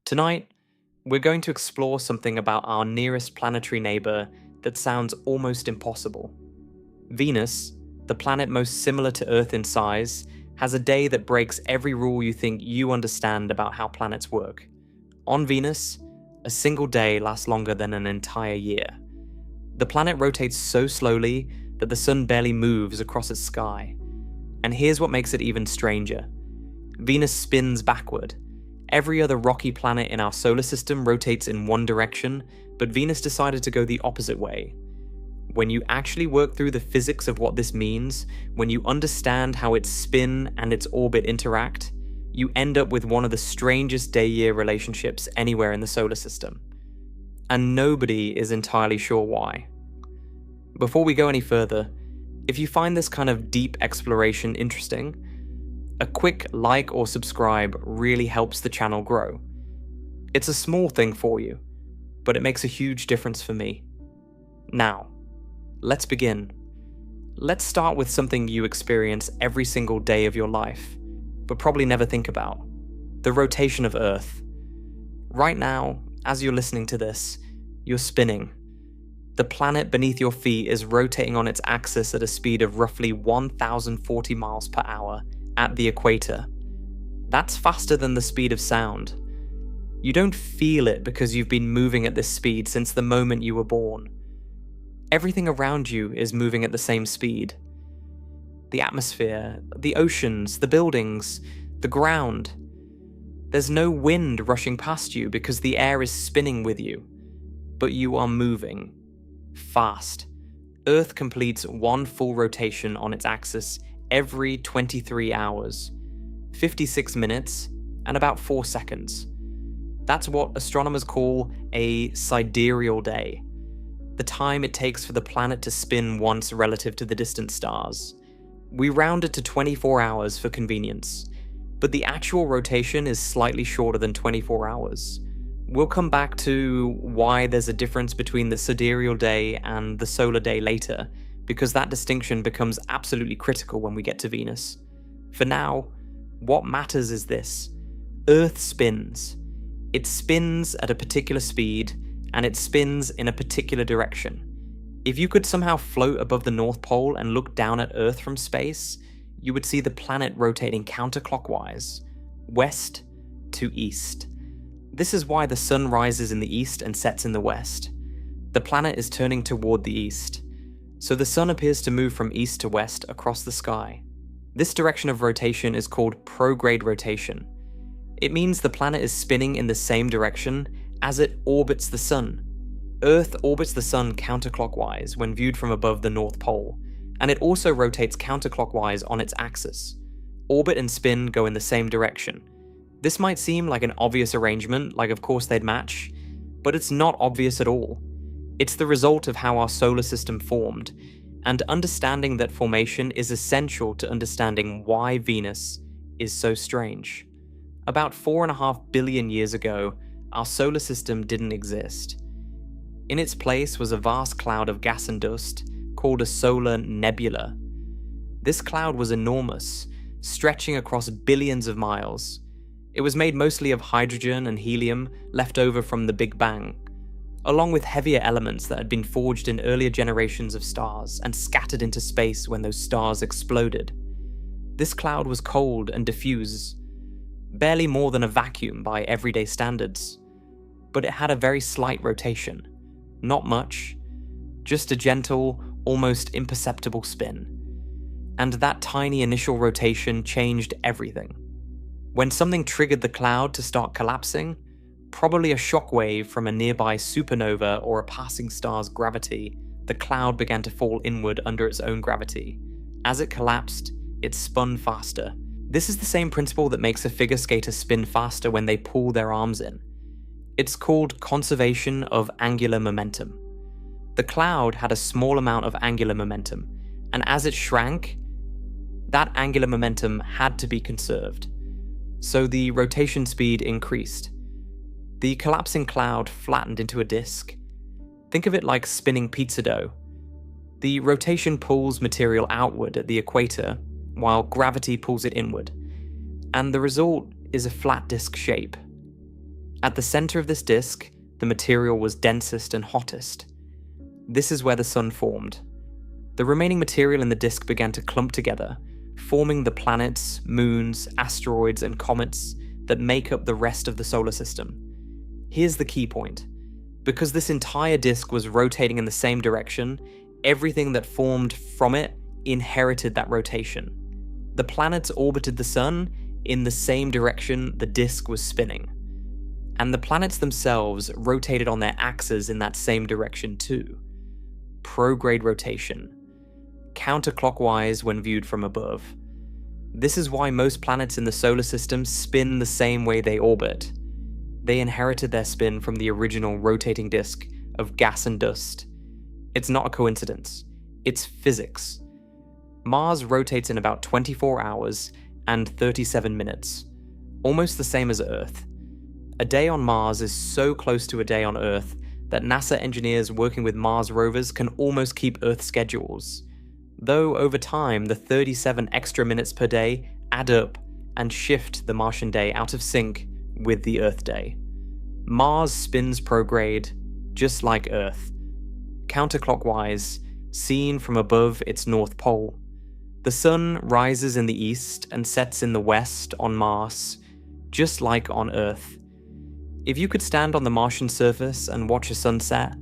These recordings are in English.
Tonight, we're going to explore something about our nearest planetary neighbour that sounds almost impossible. Venus, the planet most similar to Earth in size, has a day that breaks every rule you think you understand about how planets work. On Venus, a single day lasts longer than an entire year. The planet rotates so slowly that the sun barely moves across its sky. And here's what makes it even stranger. Venus spins backward. Every other rocky planet in our solar system rotates in one direction, but Venus decided to go the opposite way. When you actually work through the physics of what this means, when you understand how its spin and its orbit interact, you end up with one of the strangest day-year relationships anywhere in the solar system. And nobody is entirely sure why. Before we go any further, if you find this kind of deep exploration interesting, a quick like or subscribe really helps the channel grow. It's a small thing for you, but it makes a huge difference for me. Now, let's begin. Let's start with something you experience every single day of your life, but probably never think about: the rotation of Earth. Right now, as you're listening to this, you're spinning. The planet beneath your feet is rotating on its axis at a speed of roughly 1,040 miles per hour at the equator. That's faster than the speed of sound. You don't feel it because you've been moving at this speed since the moment you were born. Everything around you is moving at the same speed. The atmosphere, the oceans, the buildings, the ground. There's no wind rushing past you because the air is spinning with you. But you are moving. Fast. Earth completes one full rotation on its axis every 23 hours, 56 minutes, and about 4 seconds. That's what astronomers call a sidereal day, the time it takes for the planet to spin once relative to the distant stars. We round it to 24 hours for convenience, but the actual rotation is slightly shorter than 24 hours. We'll come back to why there's a difference between the sidereal day and the solar day later, because that distinction becomes absolutely critical when we get to Venus. For now, what matters is this: Earth spins. It spins at a particular speed, and it spins in a particular direction. If you could somehow float above the North Pole and look down at Earth from space, you would see the planet rotating counterclockwise, west to east. This is why the sun rises in the east and sets in the west. The planet is turning toward the east, so the sun appears to move from east to west across the sky. This direction of rotation is called prograde rotation. It means the planet is spinning in the same direction as it orbits the sun. Earth orbits the sun counterclockwise when viewed from above the North Pole, and it also rotates counterclockwise on its axis. Orbit and spin go in the same direction. This might seem like an obvious arrangement, like of course they'd match, but it's not obvious at all. It's the result of how our solar system formed, and understanding that formation is essential to understanding why Venus is so strange. About 4.5 billion years ago, our solar system didn't exist. In its place was a vast cloud of gas and dust called a solar nebula. This cloud was enormous, stretching across billions of miles. It was made mostly of hydrogen and helium left over from the Big Bang, along with heavier elements that had been forged in earlier generations of stars and scattered into space when those stars exploded. This cloud was cold and diffuse, barely more than a vacuum by everyday standards, but it had a very slight rotation. Not much, just a gentle, almost imperceptible spin. And that tiny initial rotation changed everything. When something triggered the cloud to start collapsing, probably a shockwave from a nearby supernova or a passing star's gravity, the cloud began to fall inward under its own gravity. As it collapsed, it spun faster. This is the same principle that makes a figure skater spin faster when they pull their arms in. It's called conservation of angular momentum. The cloud had a small amount of angular momentum, and as it shrank, that angular momentum had to be conserved. So the rotation speed increased. The collapsing cloud flattened into a disk. Think of it like spinning pizza dough. The rotation pulls material outward at the equator, while gravity pulls it inward, and the result is a flat disk shape. At the center of this disk, the material was densest and hottest. This is where the sun formed. The remaining material in the disk began to clump together, forming the planets, moons, asteroids, and comets that make up the rest of the solar system. Here's the key point. Because this entire disk was rotating in the same direction, everything that formed from it inherited that rotation. The planets orbited the sun in the same direction the disk was spinning. And the planets themselves rotated on their axes in that same direction too. Prograde rotation. Counterclockwise when viewed from above. This is why most planets in the solar system spin the same way they orbit. They inherited their spin from the original rotating disk of gas and dust. It's not a coincidence. It's physics. Mars rotates in about 24 hours and 37 minutes, almost the same as Earth. A day on Mars is so close to a day on Earth that NASA engineers working with Mars rovers can almost keep Earth schedules. Though over time, the 37 extra minutes per day add up and shift the Martian day out of sync with the Earth day. Mars spins prograde just like Earth, counterclockwise, seen from above its north pole. The sun rises in the east and sets in the west on Mars, just like on Earth. If you could stand on the Martian surface and watch a sunset,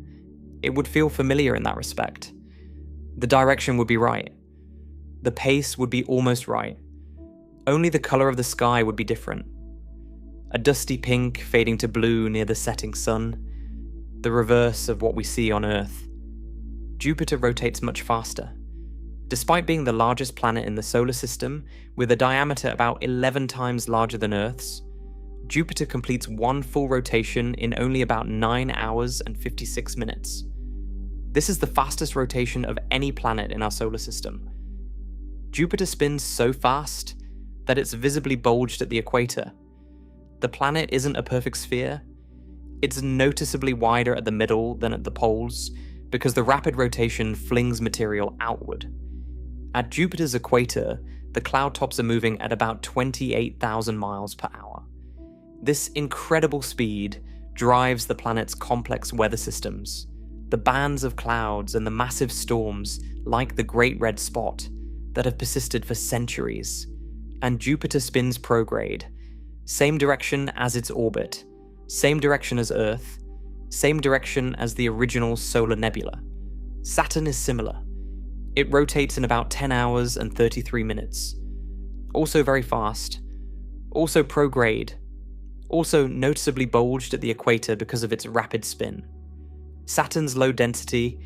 it would feel familiar in that respect. The direction would be right. The pace would be almost right. Only the color of the sky would be different. A dusty pink fading to blue near the setting sun, the reverse of what we see on Earth. Jupiter rotates much faster. Despite being the largest planet in the solar system, with a diameter about 11 times larger than Earth's, Jupiter completes one full rotation in only about 9 hours and 56 minutes. This is the fastest rotation of any planet in our solar system. Jupiter spins so fast that it's visibly bulged at the equator. The planet isn't a perfect sphere. It's noticeably wider at the middle than at the poles because the rapid rotation flings material outward. At Jupiter's equator, the cloud tops are moving at about 28,000 miles per hour. This incredible speed drives the planet's complex weather systems, the bands of clouds and the massive storms like the Great Red Spot that have persisted for centuries. And Jupiter spins prograde, same direction as its orbit, same direction as Earth, same direction as the original solar nebula. Saturn is similar. It rotates in about 10 hours and 33 minutes. Also very fast. Also prograde. Also noticeably bulged at the equator because of its rapid spin. Saturn's low density,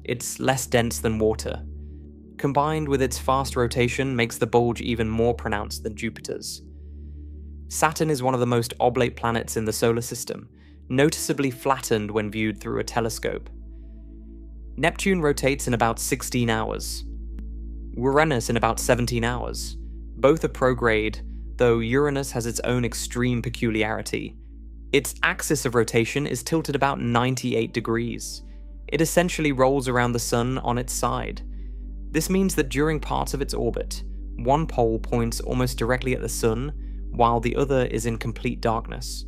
it's less dense than water. Combined with its fast rotation makes the bulge even more pronounced than Jupiter's. Saturn is one of the most oblate planets in the solar system, noticeably flattened when viewed through a telescope. Neptune rotates in about 16 hours. Uranus in about 17 hours. Both are prograde, though Uranus has its own extreme peculiarity. Its axis of rotation is tilted about 98 degrees. It essentially rolls around the sun on its side. This means that during parts of its orbit, one pole points almost directly at the sun, while the other is in complete darkness.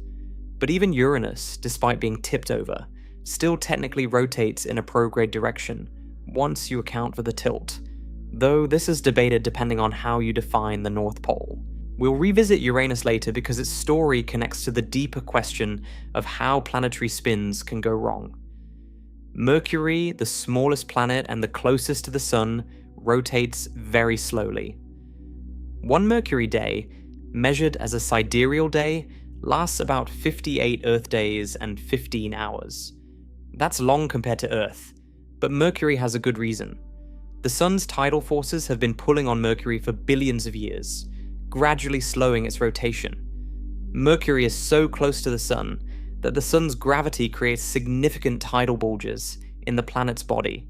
But even Uranus, despite being tipped over, still technically rotates in a prograde direction, once you account for the tilt, though this is debated depending on how you define the North Pole. We'll revisit Uranus later because its story connects to the deeper question of how planetary spins can go wrong. Mercury, the smallest planet and the closest to the Sun, rotates very slowly. One Mercury day, measured as a sidereal day, lasts about 58 Earth days and 15 hours. That's long compared to Earth, but Mercury has a good reason. The Sun's tidal forces have been pulling on Mercury for billions of years, gradually slowing its rotation. Mercury is so close to the Sun that the Sun's gravity creates significant tidal bulges in the planet's body.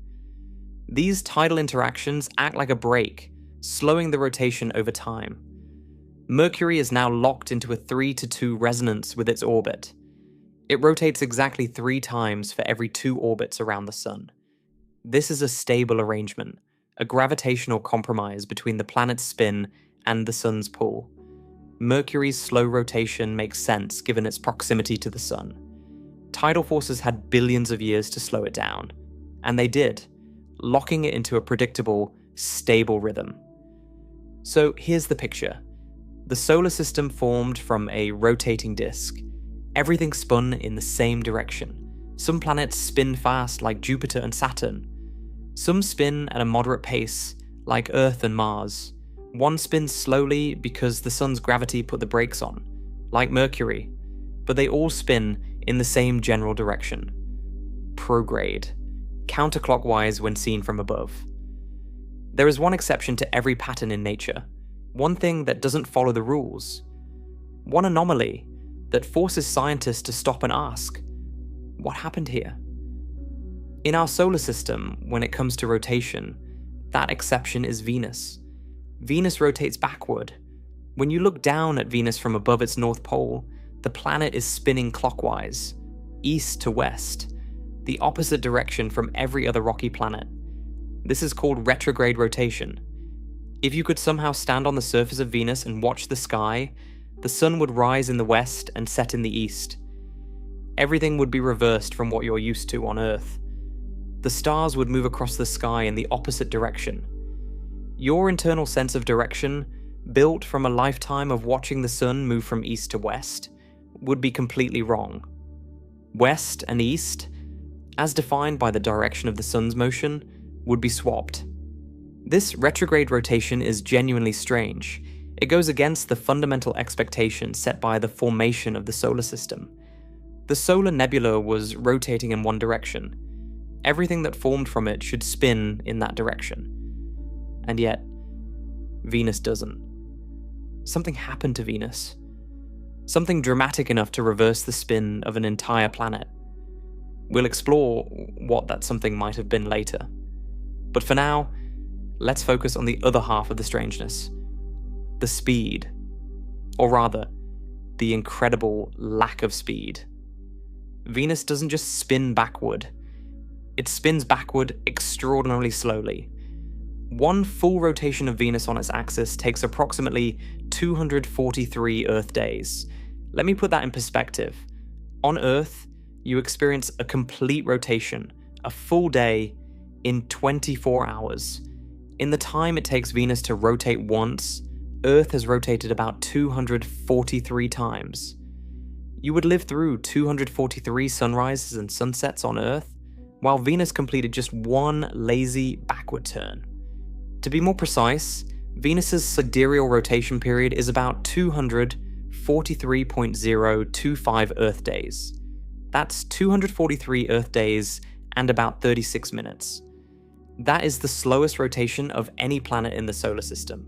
These tidal interactions act like a brake, slowing the rotation over time. Mercury is now locked into a 3-to-2 resonance with its orbit. It rotates exactly 3 times for every 2 orbits around the Sun. This is a stable arrangement, a gravitational compromise between the planet's spin and the Sun's pull. Mercury's slow rotation makes sense given its proximity to the Sun. Tidal forces had billions of years to slow it down, and they did, locking it into a predictable, stable rhythm. So here's the picture. The solar system formed from a rotating disk. Everything spun in the same direction. Some planets spin fast like Jupiter and Saturn. Some spin at a moderate pace like Earth and Mars. One spins slowly because the sun's gravity put the brakes on, like Mercury, but they all spin in the same general direction. Prograde, counterclockwise when seen from above. There is one exception to every pattern in nature, one thing that doesn't follow the rules, one anomaly that forces scientists to stop and ask, what happened here? In our solar system, when it comes to rotation, that exception is Venus. Venus rotates backward. When you look down at Venus from above its north pole, the planet is spinning clockwise, east to west, the opposite direction from every other rocky planet. This is called retrograde rotation. If you could somehow stand on the surface of Venus and watch the sky, the sun would rise in the west and set in the east. Everything would be reversed from what you're used to on Earth. The stars would move across the sky in the opposite direction. Your internal sense of direction, built from a lifetime of watching the sun move from east to west, would be completely wrong. West and east, as defined by the direction of the sun's motion, would be swapped. This retrograde rotation is genuinely strange. It goes against the fundamental expectations set by the formation of the solar system. The solar nebula was rotating in one direction. Everything that formed from it should spin in that direction. And yet, Venus doesn't. Something happened to Venus. Something dramatic enough to reverse the spin of an entire planet. We'll explore what that something might have been later. But for now, let's focus on the other half of the strangeness. The speed. Or rather, the incredible lack of speed. Venus doesn't just spin backward. It spins backward extraordinarily slowly. One full rotation of Venus on its axis takes approximately 243 Earth days. Let me put that in perspective. On Earth, you experience a complete rotation, a full day, in 24 hours. In the time it takes Venus to rotate once, Earth has rotated about 243 times. You would live through 243 sunrises and sunsets on Earth, while Venus completed just one lazy backward turn. To be more precise, Venus's sidereal rotation period is about 243.025 Earth days. That's 243 Earth days and about 36 minutes. That is the slowest rotation of any planet in the solar system.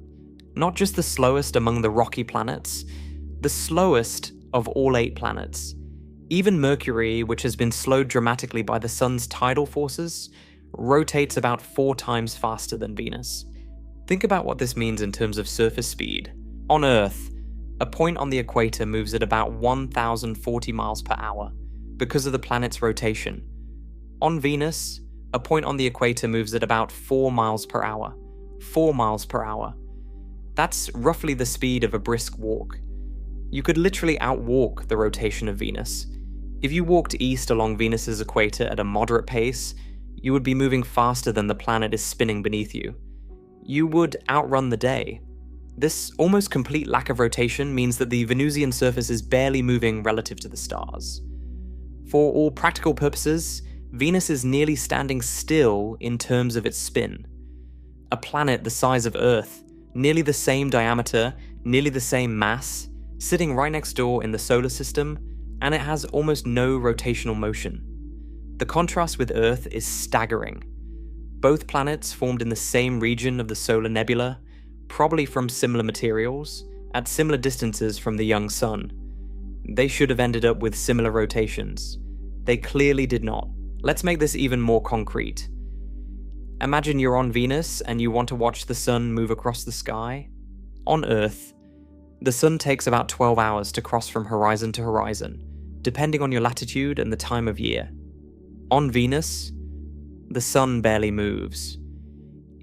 Not just the slowest among the rocky planets, the slowest of all 8 planets. Even Mercury, which has been slowed dramatically by the sun's tidal forces, rotates about 4 times faster than Venus. Think about what this means in terms of surface speed. On Earth, a point on the equator moves at about 1,040 miles per hour because of the planet's rotation. On Venus, a point on the equator moves at about 4 miles per hour. 4 miles per hour. That's roughly the speed of a brisk walk. You could literally outwalk the rotation of Venus. If you walked east along Venus's equator at a moderate pace, you would be moving faster than the planet is spinning beneath you. You would outrun the day. This almost complete lack of rotation means that the Venusian surface is barely moving relative to the stars. For all practical purposes, Venus is nearly standing still in terms of its spin. A planet the size of Earth, nearly the same diameter, nearly the same mass, sitting right next door in the solar system, and it has almost no rotational motion. The contrast with Earth is staggering. Both planets formed in the same region of the solar nebula, probably from similar materials, at similar distances from the young sun. They should have ended up with similar rotations. They clearly did not. Let's make this even more concrete. Imagine you're on Venus and you want to watch the sun move across the sky. On Earth, the sun takes about 12 hours to cross from horizon to horizon, depending on your latitude and the time of year. On Venus, the sun barely moves.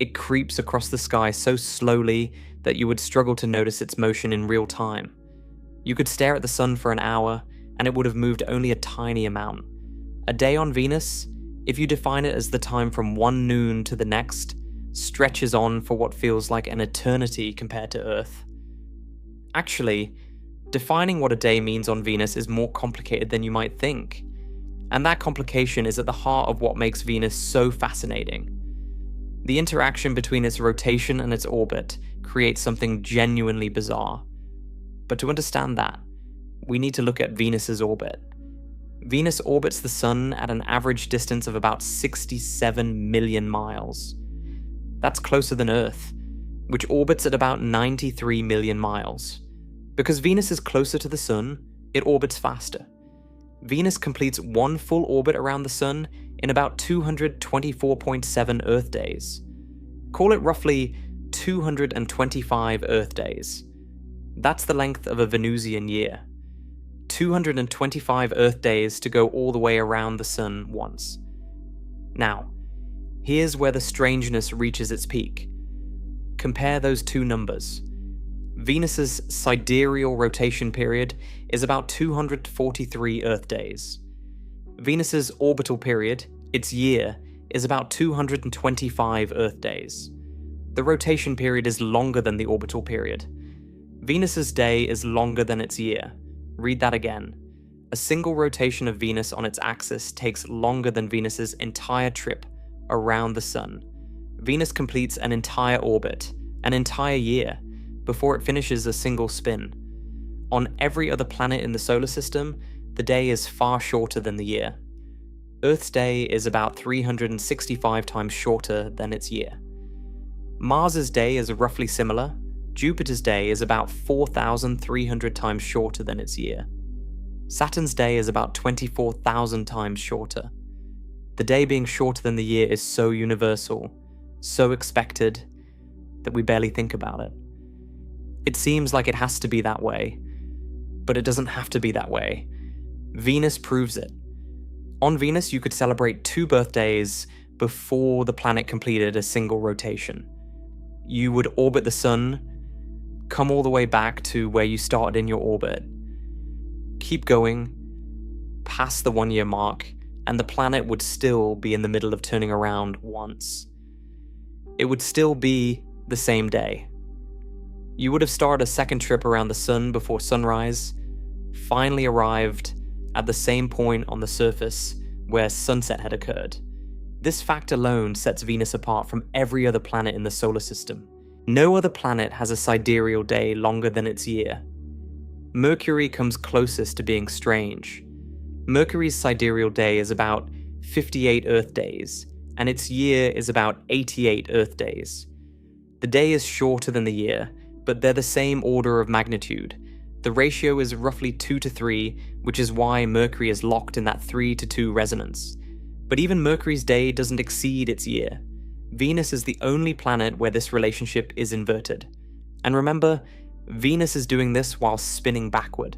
It creeps across the sky so slowly that you would struggle to notice its motion in real time. You could stare at the sun for an hour, and it would have moved only a tiny amount. A day on Venus, if you define it as the time from one noon to the next, stretches on for what feels like an eternity compared to Earth. Actually, defining what a day means on Venus is more complicated than you might think. And that complication is at the heart of what makes Venus so fascinating. The interaction between its rotation and its orbit creates something genuinely bizarre. But to understand that, we need to look at Venus's orbit. Venus orbits the Sun at an average distance of about 67 million miles. That's closer than Earth, which orbits at about 93 million miles. Because Venus is closer to the Sun, it orbits faster. Venus completes one full orbit around the Sun in about 224.7 Earth days. Call it roughly 225 Earth days. That's the length of a Venusian year. 225 Earth days to go all the way around the Sun once. Now, here's where the strangeness reaches its peak. Compare those two numbers. Venus's sidereal rotation period is about 243 Earth days. Venus's orbital period, its year, is about 225 Earth days. The rotation period is longer than the orbital period. Venus's day is longer than its year. Read that again. A single rotation of Venus on its axis takes longer than Venus's entire trip around the Sun. Venus completes an entire orbit, an entire year, before it finishes a single spin. On every other planet in the solar system, the day is far shorter than the year. Earth's day is about 365 times shorter than its year. Mars's day is roughly similar. Jupiter's day is about 4,300 times shorter than its year. Saturn's day is about 24,000 times shorter. The day being shorter than the year is so universal, so expected, that we barely think about it. It seems like it has to be that way, but it doesn't have to be that way. Venus proves it. On Venus, you could celebrate 2 birthdays before the planet completed a single rotation. You would orbit the Sun, come all the way back to where you started in your orbit, keep going, past the 1-year mark, and the planet would still be in the middle of turning around once. It would still be the same day. You would have started a second trip around the Sun before sunrise, finally arrived at the same point on the surface where sunset had occurred. This fact alone sets Venus apart from every other planet in the solar system. No other planet has a sidereal day longer than its year. Mercury comes closest to being strange. Mercury's sidereal day is about 58 Earth days, and its year is about 88 Earth days. The day is shorter than the year, but they're the same order of magnitude. The ratio is roughly 2 to 3, which is why Mercury is locked in that 3 to 2 resonance. But even Mercury's day doesn't exceed its year. Venus is the only planet where this relationship is inverted. And remember, Venus is doing this while spinning backward.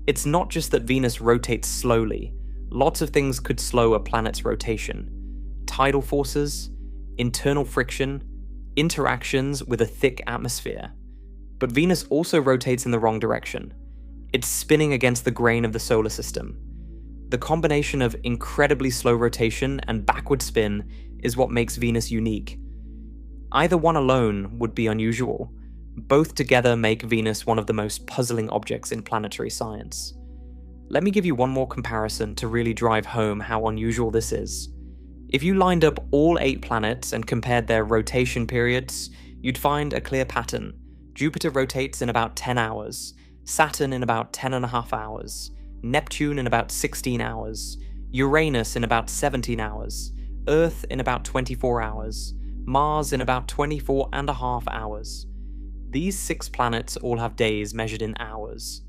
It's not just that Venus rotates slowly. Lots of things could slow a planet's rotation. Tidal forces, internal friction, interactions with a thick atmosphere. But Venus also rotates in the wrong direction. It's spinning against the grain of the solar system. The combination of incredibly slow rotation and backward spin is what makes Venus unique. Either one alone would be unusual. Both together make Venus one of the most puzzling objects in planetary science. Let me give you one more comparison to really drive home how unusual this is. If you lined up all 8 planets and compared their rotation periods, you'd find a clear pattern. Jupiter rotates in about 10 hours, Saturn in about 10.5 hours, Neptune in about 16 hours, Uranus in about 17 hours, Earth in about 24 hours, Mars in about 24.5 hours. These 6 planets all have days measured in hours.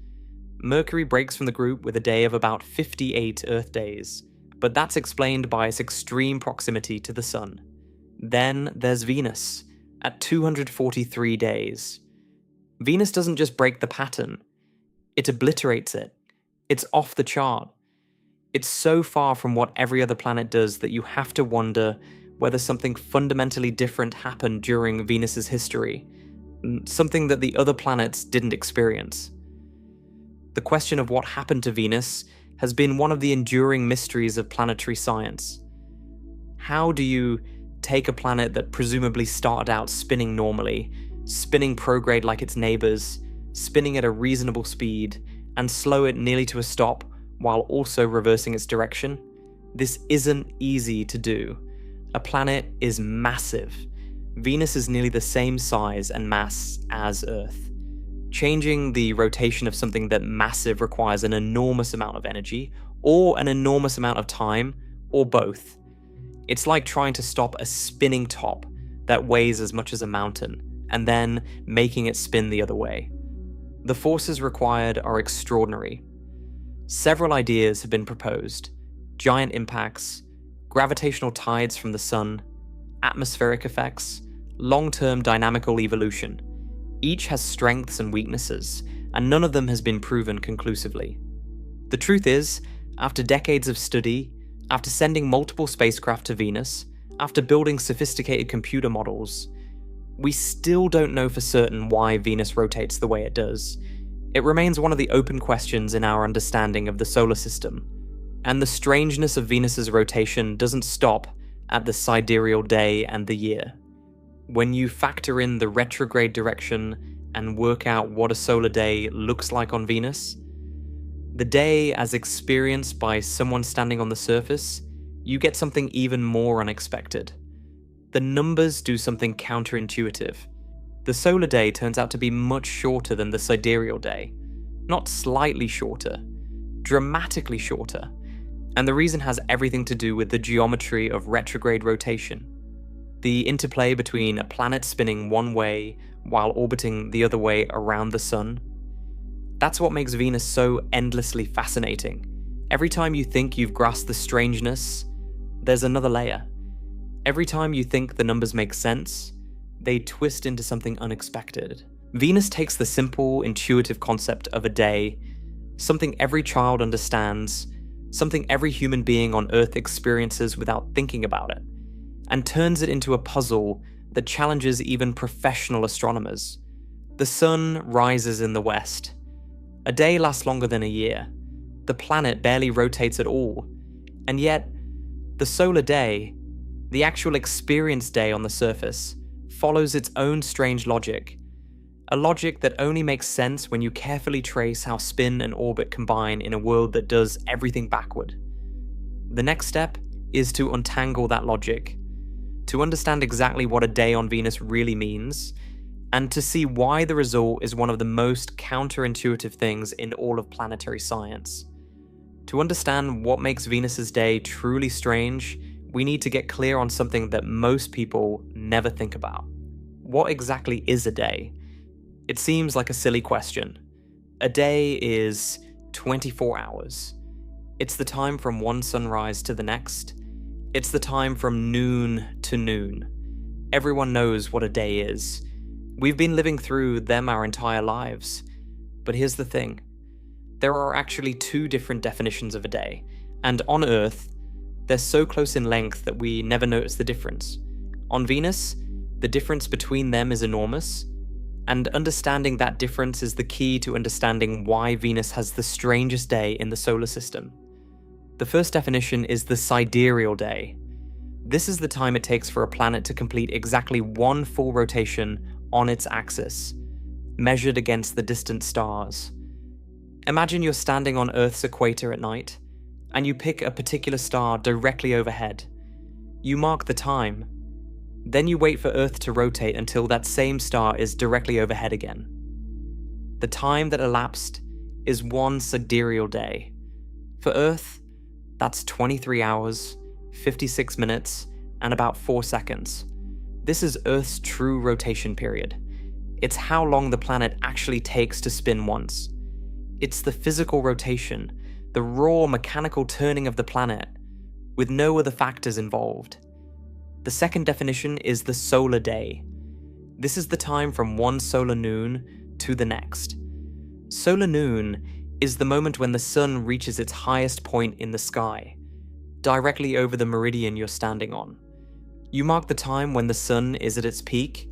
Mercury breaks from the group with a day of about 58 Earth days, but that's explained by its extreme proximity to the Sun. Then there's Venus, at 243 days. Venus doesn't just break the pattern, it obliterates it. It's off the chart. It's so far from what every other planet does that you have to wonder whether something fundamentally different happened during Venus's history. something that the other planets didn't experience. The question of what happened to Venus has been one of the enduring mysteries of planetary science. How do you take a planet that presumably started out spinning normally, spinning prograde like its neighbors, spinning at a reasonable speed, and slow it nearly to a stop while also reversing its direction? This isn't easy to do. A planet is massive. Venus is nearly the same size and mass as Earth. Changing the rotation of something that massive requires an enormous amount of energy, or an enormous amount of time, or both. It's like trying to stop a spinning top that weighs as much as a mountain, and then making it spin the other way. The forces required are extraordinary. Several ideas have been proposed: giant impacts, gravitational tides from the sun, atmospheric effects, long-term dynamical evolution. Each has strengths and weaknesses, and none of them has been proven conclusively. The truth is, after decades of study, after sending multiple spacecraft to Venus, after building sophisticated computer models, we still don't know for certain why Venus rotates the way it does. It remains one of the open questions in our understanding of the solar system, and the strangeness of Venus's rotation doesn't stop at the sidereal day and the year. When you factor in the retrograde direction and work out what a solar day looks like on Venus, the day as experienced by someone standing on the surface, you get something even more unexpected. The numbers do something counterintuitive. The solar day turns out to be much shorter than the sidereal day. Not slightly shorter, dramatically shorter. And the reason has everything to do with the geometry of retrograde rotation. The interplay between a planet spinning one way while orbiting the other way around the sun. That's what makes Venus so endlessly fascinating. Every time you think you've grasped the strangeness, there's another layer. Every time you think the numbers make sense, they twist into something unexpected. Venus takes the simple, intuitive concept of a day, something every child understands, something every human being on Earth experiences without thinking about it, and turns it into a puzzle that challenges even professional astronomers. The sun rises in the west. A day lasts longer than a year. The planet barely rotates at all. And yet, the solar day, the actual experienced day on the surface, follows its own strange logic. A logic that only makes sense when you carefully trace how spin and orbit combine in a world that does everything backward. The next step is to untangle that logic, to understand exactly what a day on Venus really means, and to see why the result is one of the most counterintuitive things in all of planetary science. To understand what makes Venus's day truly strange, we need to get clear on something that most people never think about. What exactly is a day? It seems like a silly question. A day is 24 hours. It's the time from one sunrise to the next. It's the time from noon to noon. Everyone knows what a day is. We've been living through them our entire lives. But here's the thing. There are actually two different definitions of a day, and on Earth, they're so close in length that we never notice the difference. On Venus, the difference between them is enormous, and understanding that difference is the key to understanding why Venus has the strangest day in the solar system. The first definition is the sidereal day. This is the time it takes for a planet to complete exactly one full rotation on its axis, measured against the distant stars. Imagine you're standing on Earth's equator at night, and you pick a particular star directly overhead. You mark the time. Then you wait for Earth to rotate until that same star is directly overhead again. The time that elapsed is one sidereal day. For Earth, that's 23 hours, 56 minutes, and about 4 seconds. This is Earth's true rotation period. It's how long the planet actually takes to spin once. It's the physical rotation, the raw mechanical turning of the planet, with no other factors involved. The second definition is the solar day. This is the time from one solar noon to the next. Solar noon is the moment when the sun reaches its highest point in the sky, directly over the meridian you're standing on. You mark the time when the sun is at its peak.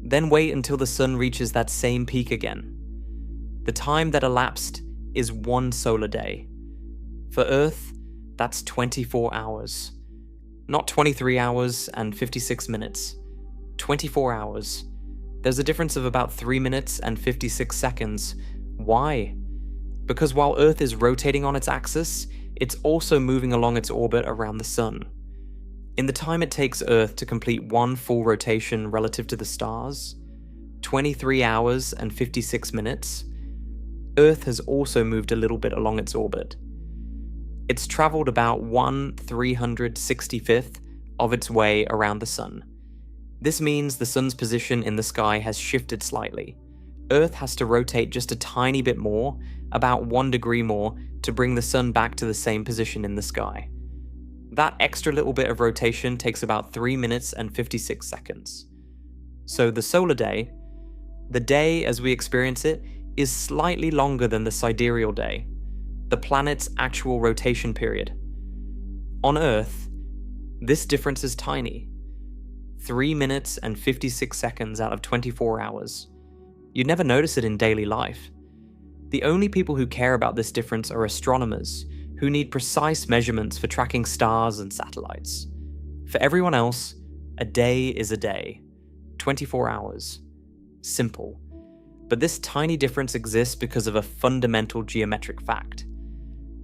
Then wait until the sun reaches that same peak again. The time that elapsed is 1 solar day. For Earth, that's 24 hours. Not 23 hours and 56 minutes. 24 hours. There's a difference of about 3 minutes and 56 seconds. Why? Because while Earth is rotating on its axis, it's also moving along its orbit around the sun. In the time it takes Earth to complete one full rotation relative to the stars, 23 hours and 56 minutes, Earth has also moved a little bit along its orbit. It's traveled about 1/365th of its way around the sun. This means the sun's position in the sky has shifted slightly. Earth has to rotate just a tiny bit more, about 1 degree more, to bring the sun back to the same position in the sky. That extra little bit of rotation takes about 3 minutes and 56 seconds. So the solar day, the day as we experience it, is slightly longer than the sidereal day, the planet's actual rotation period. On Earth, this difference is tiny. 3 minutes and 56 seconds out of 24 hours. You'd never notice it in daily life. The only people who care about this difference are astronomers, who need precise measurements for tracking stars and satellites. For everyone else, a day is a day. 24 hours. Simple. But this tiny difference exists because of a fundamental geometric fact.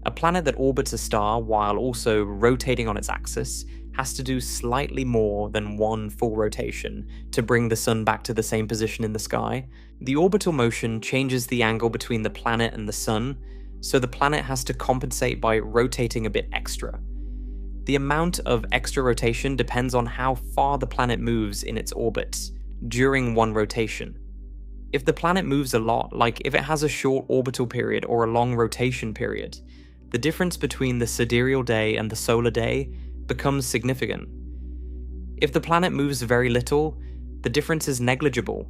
A planet that orbits a star while also rotating on its axis has to do slightly more than one full rotation to bring the sun back to the same position in the sky. The orbital motion changes the angle between the planet and the sun, so the planet has to compensate by rotating a bit extra. The amount of extra rotation depends on how far the planet moves in its orbit during one rotation. If the planet moves a lot, like if it has a short orbital period or a long rotation period, the difference between the sidereal day and the solar day becomes significant. If the planet moves very little, the difference is negligible.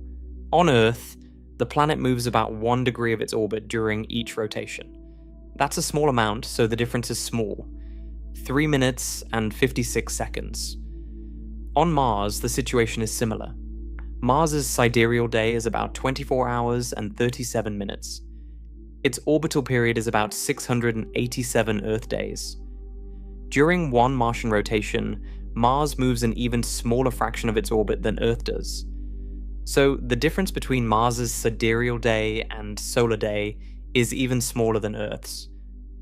On Earth, the planet moves about 1 degree of its orbit during each rotation. That's a small amount, so the difference is small. 3 minutes and 56 seconds. On Mars, the situation is similar. Mars's sidereal day is about 24 hours and 37 minutes. Its orbital period is about 687 Earth days. During one Martian rotation, Mars moves an even smaller fraction of its orbit than Earth does. So the difference between Mars's sidereal day and solar day is even smaller than Earth's.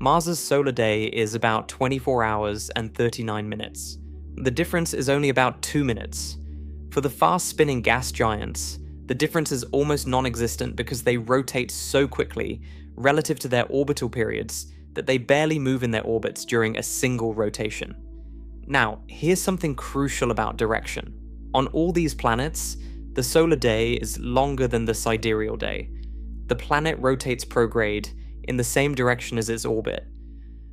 Mars's solar day is about 24 hours and 39 minutes. The difference is only about 2 minutes. For the fast-spinning gas giants, the difference is almost non-existent because they rotate so quickly relative to their orbital periods that they barely move in their orbits during a single rotation. Now, here's something crucial about direction. On all these planets, the solar day is longer than the sidereal day. The planet rotates prograde in the same direction as its orbit.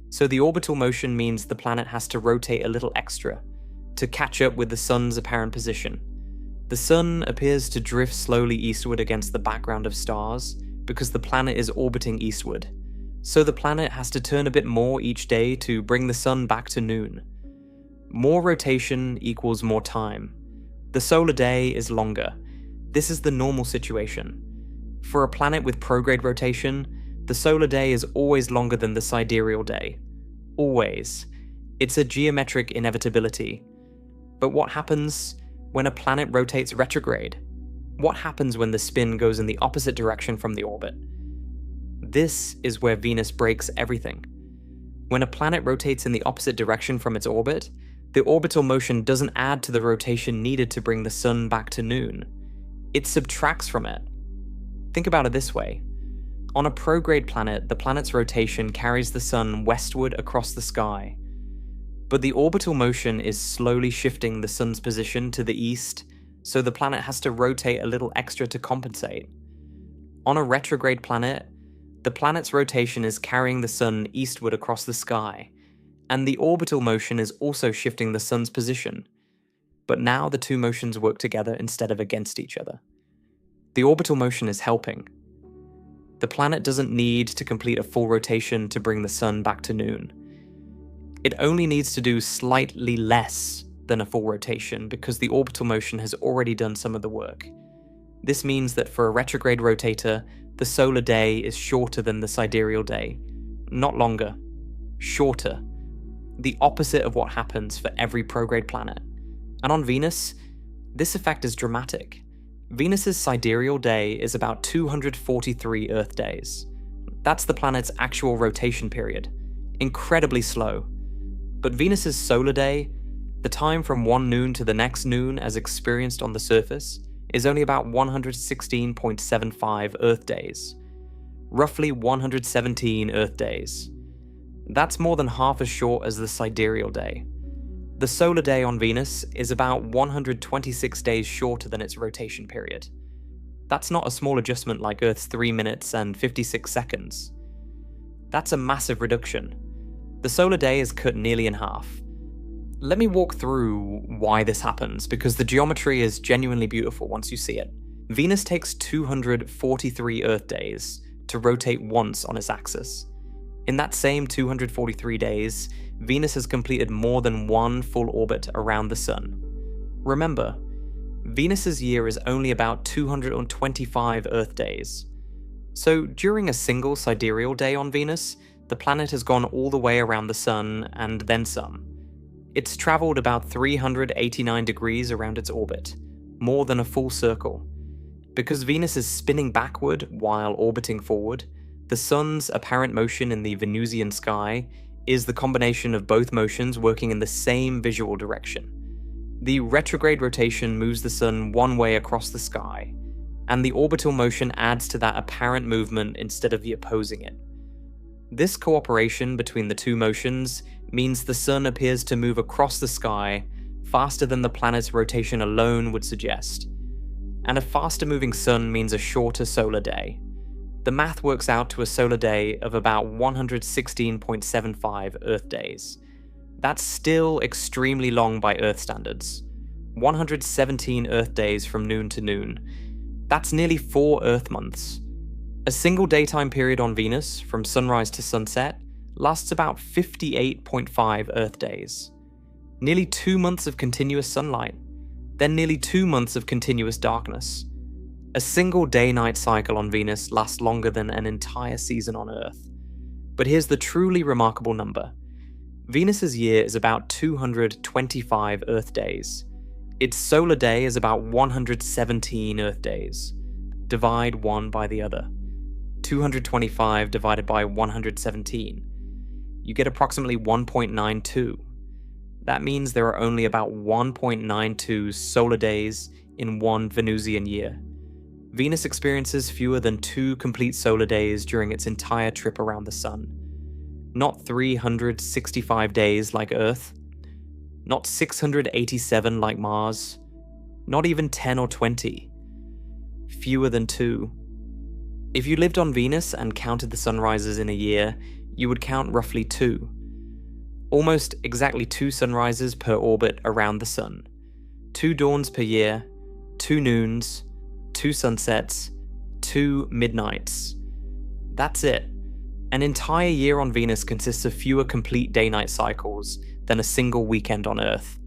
So the orbital motion means the planet has to rotate a little extra to catch up with the sun's apparent position. The sun appears to drift slowly eastward against the background of stars because the planet is orbiting eastward. So the planet has to turn a bit more each day to bring the sun back to noon. More rotation equals more time. The solar day is longer. This is the normal situation. For a planet with prograde rotation, the solar day is always longer than the sidereal day. Always. It's a geometric inevitability. But what happens when a planet rotates retrograde? What happens when the spin goes in the opposite direction from the orbit? This is where Venus breaks everything. When a planet rotates in the opposite direction from its orbit, the orbital motion doesn't add to the rotation needed to bring the sun back to noon. It subtracts from it. Think about it this way. On a prograde planet, the planet's rotation carries the sun westward across the sky. But the orbital motion is slowly shifting the sun's position to the east, so the planet has to rotate a little extra to compensate. On a retrograde planet, the planet's rotation is carrying the sun eastward across the sky, and the orbital motion is also shifting the sun's position. But now the two motions work together instead of against each other. The orbital motion is helping. The planet doesn't need to complete a full rotation to bring the sun back to noon. It only needs to do slightly less than a full rotation because the orbital motion has already done some of the work. This means that for a retrograde rotator, the solar day is shorter than the sidereal day. Not longer, shorter. The opposite of what happens for every prograde planet. And on Venus, this effect is dramatic. Venus's sidereal day is about 243 Earth days. That's the planet's actual rotation period. Incredibly slow. But Venus's solar day, the time from one noon to the next noon as experienced on the surface, is only about 116.75 Earth days. Roughly 117 Earth days. That's more than half as short as the sidereal day. The solar day on Venus is about 126 days shorter than its rotation period. That's not a small adjustment like Earth's 3 minutes and 56 seconds. That's a massive reduction. The solar day is cut nearly in half. Let me walk through why this happens, because the geometry is genuinely beautiful once you see it. Venus takes 243 Earth days to rotate once on its axis. In that same 243 days, Venus has completed more than one full orbit around the Sun. Remember, Venus's year is only about 225 Earth days. So during a single sidereal day on Venus, the planet has gone all the way around the Sun and then some. It's traveled about 389 degrees around its orbit, more than a full circle. Because Venus is spinning backward while orbiting forward, the Sun's apparent motion in the Venusian sky is the combination of both motions working in the same visual direction. The retrograde rotation moves the Sun one way across the sky, and the orbital motion adds to that apparent movement instead of the opposing it. This cooperation between the two motions means the Sun appears to move across the sky faster than the planet's rotation alone would suggest. And a faster moving Sun means a shorter solar day. The math works out to a solar day of about 116.75 Earth days. That's still extremely long by Earth standards. 117 Earth days from noon to noon. That's nearly 4 Earth months. A single daytime period on Venus, from sunrise to sunset, lasts about 58.5 Earth days. Nearly 2 months of continuous sunlight, then nearly 2 months of continuous darkness. A single day-night cycle on Venus lasts longer than an entire season on Earth. But here's the truly remarkable number. Venus's year is about 225 Earth days. Its solar day is about 117 Earth days. Divide one by the other. 225 divided by 117. You get approximately 1.92. That means there are only about 1.92 solar days in one Venusian year. Venus experiences fewer than 2 complete solar days during its entire trip around the Sun. Not 365 days like Earth. Not 687 like Mars. Not even 10 or 20. Fewer than 2. If you lived on Venus and counted the sunrises in a year, you would count roughly 2. Almost exactly 2 sunrises per orbit around the Sun. 2 dawns per year, 2 noons, 2 sunsets, 2 midnights. That's it. An entire year on Venus consists of fewer complete day-night cycles than a single weekend on Earth.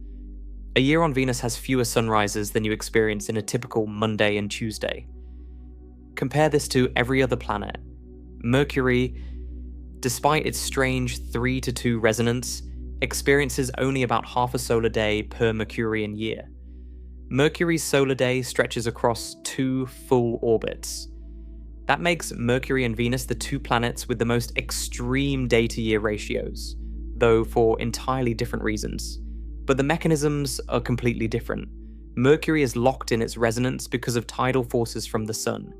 A year on Venus has fewer sunrises than you experience in a typical Monday and Tuesday. Compare this to every other planet. Mercury, despite its strange 3-to-2 resonance, experiences only about half a solar day per Mercurian year. Mercury's solar day stretches across 2 full orbits. That makes Mercury and Venus the 2 planets with the most extreme day-to-year ratios, though for entirely different reasons. But the mechanisms are completely different. Mercury is locked in its resonance because of tidal forces from the Sun.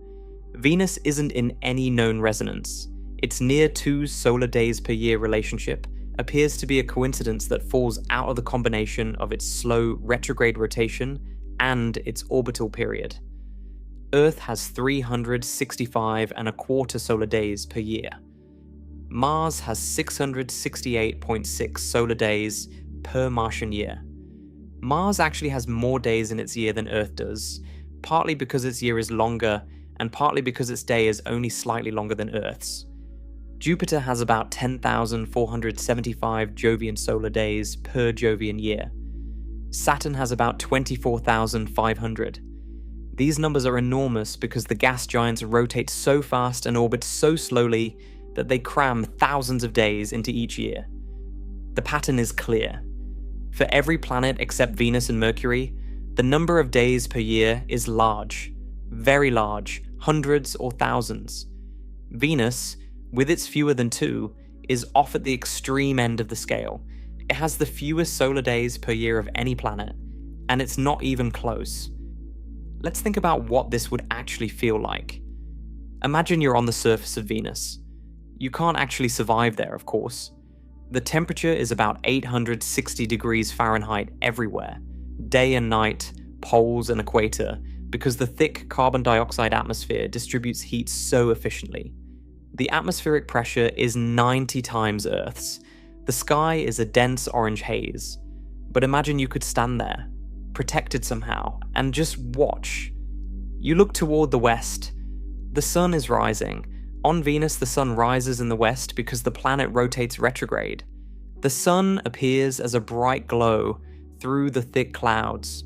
Venus isn't in any known resonance. Its near 2 solar days per year relationship appears to be a coincidence that falls out of the combination of its slow retrograde rotation and its orbital period. Earth has 365.25 solar days per year. Mars has 668.6 solar days per Martian year. Mars actually has more days in its year than Earth does, partly because its year is longer and partly because its day is only slightly longer than Earth's. Jupiter has about 10,475 Jovian solar days per Jovian year. Saturn has about 24,500. These numbers are enormous because the gas giants rotate so fast and orbit so slowly that they cram thousands of days into each year. The pattern is clear. For every planet except Venus and Mercury, the number of days per year is large, very large, hundreds or thousands. Venus, with its fewer than 2, is off at the extreme end of the scale. It has the fewest solar days per year of any planet, and it's not even close. Let's think about what this would actually feel like. Imagine you're on the surface of Venus. You can't actually survive there, of course. The temperature is about 860 degrees Fahrenheit everywhere, day and night, poles and equator, because the thick carbon dioxide atmosphere distributes heat so efficiently. The atmospheric pressure is 90 times Earth's. The sky is a dense orange haze. But imagine you could stand there, protected somehow, and just watch. You look toward the west. The sun is rising. On Venus, the sun rises in the west because the planet rotates retrograde. The sun appears as a bright glow through the thick clouds.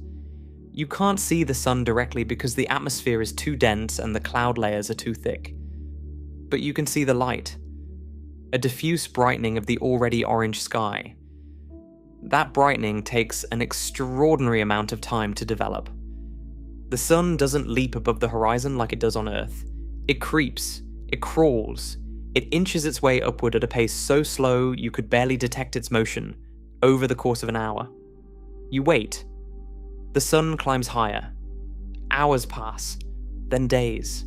You can't see the sun directly because the atmosphere is too dense and the cloud layers are too thick. But you can see the light, a diffuse brightening of the already orange sky. That brightening takes an extraordinary amount of time to develop. The sun doesn't leap above the horizon like it does on Earth. It creeps, it crawls, it inches its way upward at a pace so slow you could barely detect its motion, over the course of an hour. You wait. The sun climbs higher. Hours pass, then days.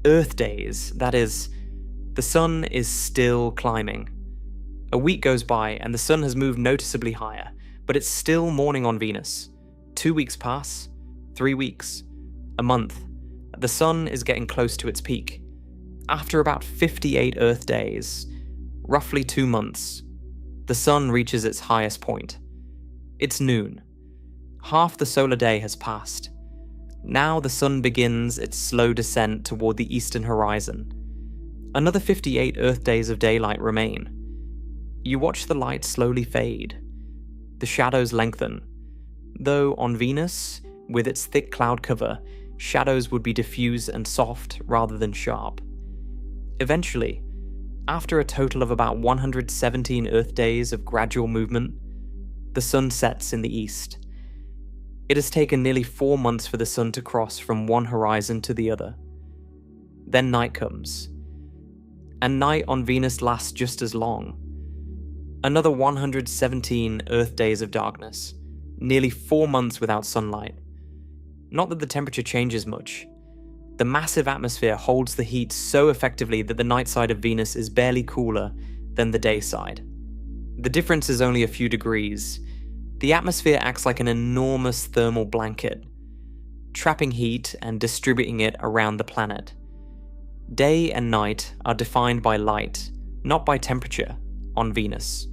Earth days, that is. The sun is still climbing. A week goes by and the sun has moved noticeably higher, but it's still morning on Venus. 2 weeks pass, 3 weeks, a month. The sun is getting close to its peak. After about 58 Earth days, roughly 2 months, the sun reaches its highest point. It's noon. Half the solar day has passed. Now the sun begins its slow descent toward the eastern horizon. Another 58 Earth days of daylight remain. You watch the light slowly fade. The shadows lengthen. Though on Venus, with its thick cloud cover, shadows would be diffuse and soft rather than sharp. Eventually, after a total of about 117 Earth days of gradual movement, the sun sets in the east. It has taken nearly 4 months for the sun to cross from one horizon to the other. Then night comes. And night on Venus lasts just as long. Another 117 Earth days of darkness, nearly 4 months without sunlight. Not that the temperature changes much. The massive atmosphere holds the heat so effectively that the night side of Venus is barely cooler than the day side. The difference is only a few degrees. The atmosphere acts like an enormous thermal blanket, trapping heat and distributing it around the planet. Day and night are defined by light, not by temperature, on Venus.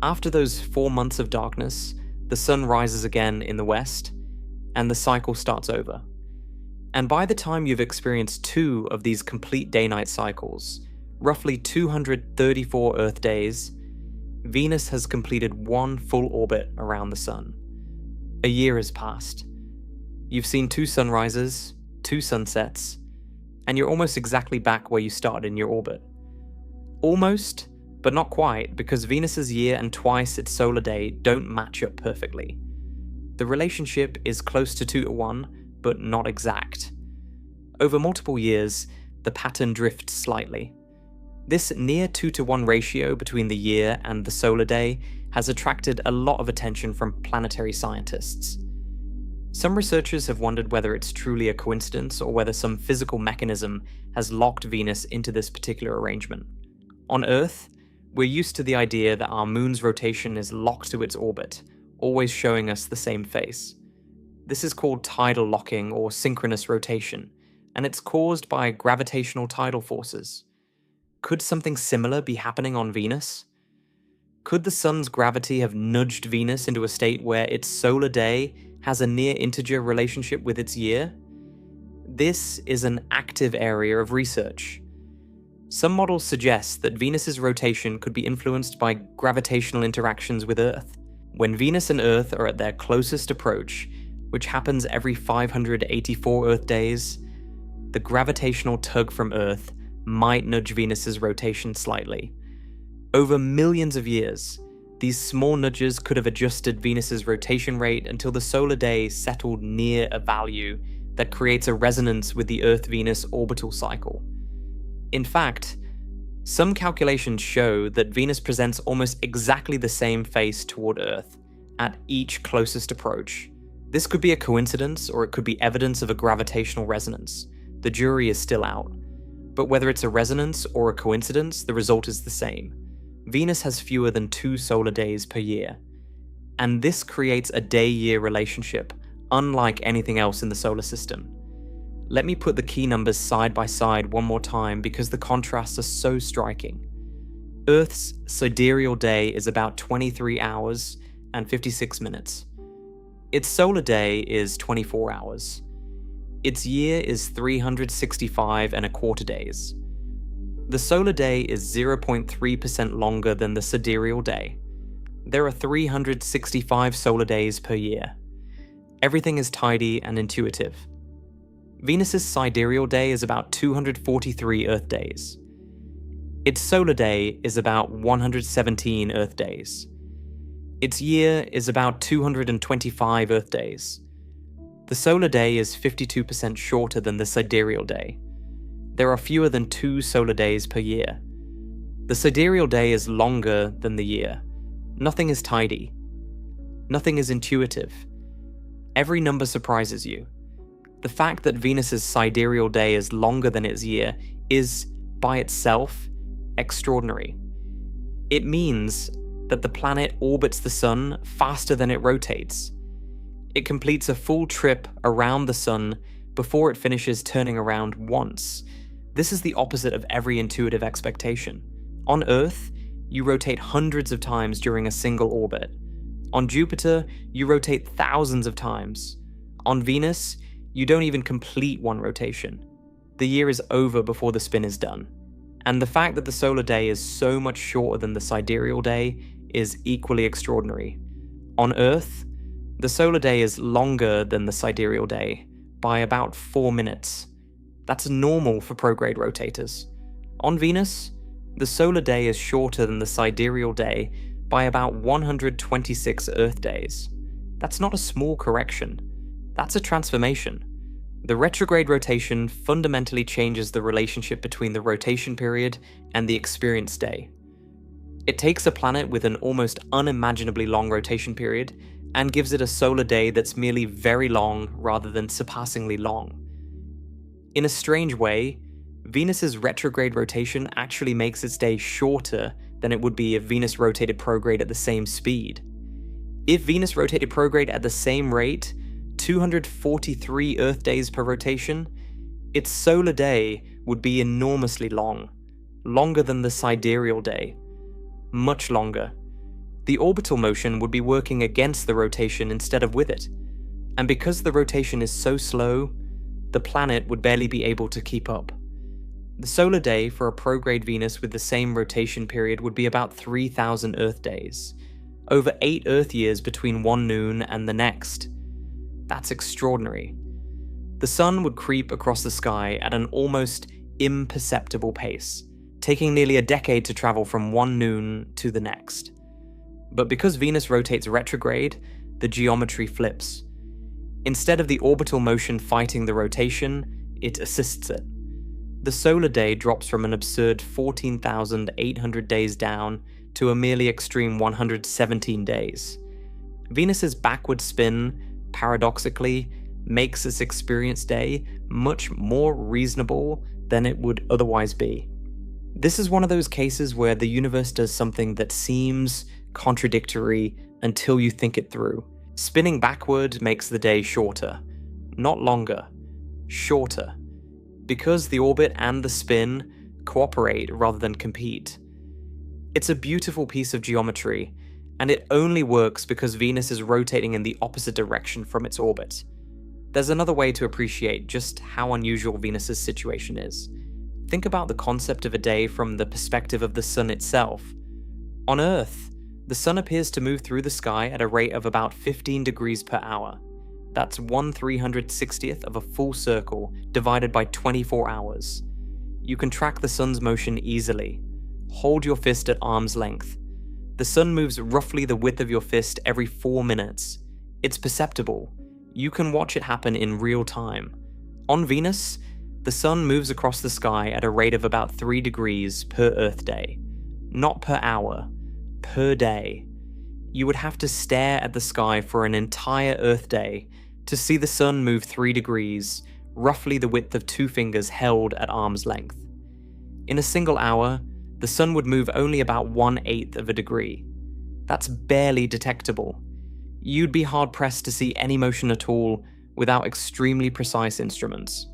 After those 4 months of darkness, the sun rises again in the west, and the cycle starts over. And by the time you've experienced 2 of these complete day-night cycles, roughly 234 Earth days, Venus has completed 1 full orbit around the sun. A year has passed. You've seen 2 sunrises, 2 sunsets, and you're almost exactly back where you started in your orbit. Almost, but not quite, because Venus's year and twice its solar day don't match up perfectly. The relationship is close to 2 to 1, but not exact. Over multiple years, the pattern drifts slightly. This near 2 to 1 ratio between the year and the solar day has attracted a lot of attention from planetary scientists. Some researchers have wondered whether it's truly a coincidence or whether some physical mechanism has locked Venus into this particular arrangement. On Earth, we're used to the idea that our moon's rotation is locked to its orbit, always showing us the same face. This is called tidal locking or synchronous rotation, and it's caused by gravitational tidal forces. Could something similar be happening on Venus? Could the sun's gravity have nudged Venus into a state where its solar day has a near-integer relationship with its year? This is an active area of research. Some models suggest that Venus's rotation could be influenced by gravitational interactions with Earth. When Venus and Earth are at their closest approach, which happens every 584 Earth days, the gravitational tug from Earth might nudge Venus's rotation slightly. Over millions of years, these small nudges could have adjusted Venus's rotation rate until the solar day settled near a value that creates a resonance with the Earth-Venus orbital cycle. In fact, some calculations show that Venus presents almost exactly the same face toward Earth at each closest approach. This could be a coincidence, or it could be evidence of a gravitational resonance. The jury is still out. But whether it's a resonance or a coincidence, the result is the same. Venus has fewer than 2 solar days per year. And this creates a day-year relationship, unlike anything else in the solar system. Let me put the key numbers side by side one more time because the contrasts are so striking. Earth's sidereal day is about 23 hours and 56 minutes. Its solar day is 24 hours. Its year is 365 and a quarter days. The solar day is 0.3% longer than the sidereal day. There are 365 solar days per year. Everything is tidy and intuitive. Venus's sidereal day is about 243 Earth days. Its solar day is about 117 Earth days. Its year is about 225 Earth days. The solar day is 52% shorter than the sidereal day. There are fewer than 2 solar days per year. The sidereal day is longer than the year. Nothing is tidy. Nothing is intuitive. Every number surprises you. The fact that Venus's sidereal day is longer than its year is, by itself, extraordinary. It means that the planet orbits the Sun faster than it rotates. It completes a full trip around the Sun before it finishes turning around once. This is the opposite of every intuitive expectation. On Earth, you rotate hundreds of times during a single orbit. On Jupiter, you rotate thousands of times. On Venus, you don't even complete one rotation. The year is over before the spin is done. And the fact that the solar day is so much shorter than the sidereal day is equally extraordinary. On Earth, the solar day is longer than the sidereal day by about 4 minutes. That's normal for prograde rotators. On Venus, the solar day is shorter than the sidereal day by about 126 Earth days. That's not a small correction. That's a transformation. The retrograde rotation fundamentally changes the relationship between the rotation period and the experienced day. It takes a planet with an almost unimaginably long rotation period and gives it a solar day that's merely very long rather than surpassingly long. In a strange way, Venus's retrograde rotation actually makes its day shorter than it would be if Venus rotated prograde at the same speed. If Venus rotated prograde at the same rate, 243 Earth days per rotation, its solar day would be enormously long, longer than the sidereal day, much longer. The orbital motion would be working against the rotation instead of with it, and because the rotation is so slow, the planet would barely be able to keep up. The solar day for a prograde Venus with the same rotation period would be about 3,000 Earth days, over 8 Earth years between one noon and the next. That's extraordinary. The Sun would creep across the sky at an almost imperceptible pace, taking nearly a decade to travel from one noon to the next. But because Venus rotates retrograde, the geometry flips. Instead of the orbital motion fighting the rotation, it assists it. The solar day drops from an absurd 14,800 days down to a merely extreme 117 days. Venus's backward spin, paradoxically, makes this experienced day much more reasonable than it would otherwise be. This is one of those cases where the universe does something that seems contradictory until you think it through. Spinning backward makes the day shorter, not longer, shorter, because the orbit and the spin cooperate rather than compete. It's a beautiful piece of geometry, and it only works because Venus is rotating in the opposite direction from its orbit. There's another way to appreciate just how unusual Venus's situation is. Think about the concept of a day from the perspective of the Sun itself. On Earth, the Sun appears to move through the sky at a rate of about 15 degrees per hour. That's 1/360th of a full circle divided by 24 hours. You can track the sun's motion easily. Hold your fist at arm's length. The sun moves roughly the width of your fist every 4 minutes. It's perceptible. You can watch it happen in real time. On Venus, the sun moves across the sky at a rate of about 3 degrees per Earth day. Not per hour, per day. You would have to stare at the sky for an entire Earth day to see the sun move 3 degrees, roughly the width of 2 fingers held at arm's length. In a single hour, the sun would move only about 1/8 of a degree. That's barely detectable. You'd be hard-pressed to see any motion at all without extremely precise instruments.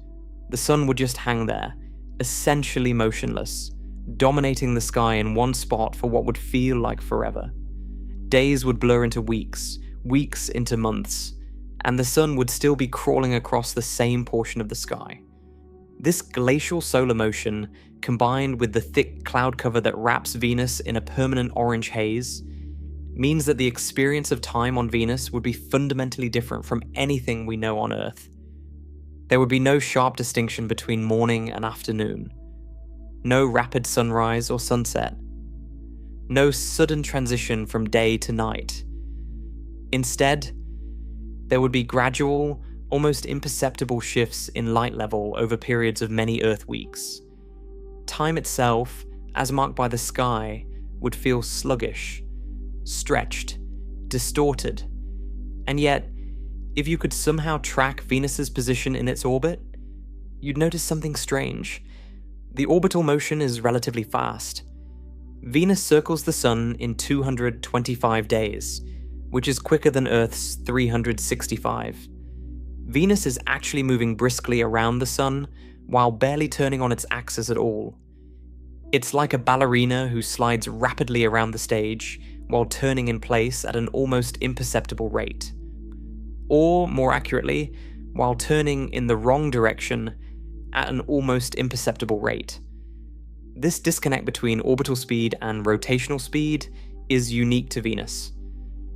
The sun would just hang there, essentially motionless, dominating the sky in one spot for what would feel like forever. Days would blur into weeks, weeks into months, and the sun would still be crawling across the same portion of the sky. This glacial solar motion, combined with the thick cloud cover that wraps Venus in a permanent orange haze, means that the experience of time on Venus would be fundamentally different from anything we know on Earth. There would be no sharp distinction between morning and afternoon, no rapid sunrise or sunset, no sudden transition from day to night. Instead, there would be gradual, almost imperceptible shifts in light level over periods of many Earth weeks. Time itself, as marked by the sky, would feel sluggish, stretched, distorted. And yet, if you could somehow track Venus's position in its orbit, you'd notice something strange. The orbital motion is relatively fast. Venus circles the Sun in 225 days, which is quicker than Earth's 365. Venus is actually moving briskly around the Sun while barely turning on its axis at all. It's like a ballerina who slides rapidly around the stage while turning in place at an almost imperceptible rate. Or, more accurately, while turning in the wrong direction at an almost imperceptible rate. This disconnect between orbital speed and rotational speed is unique to Venus.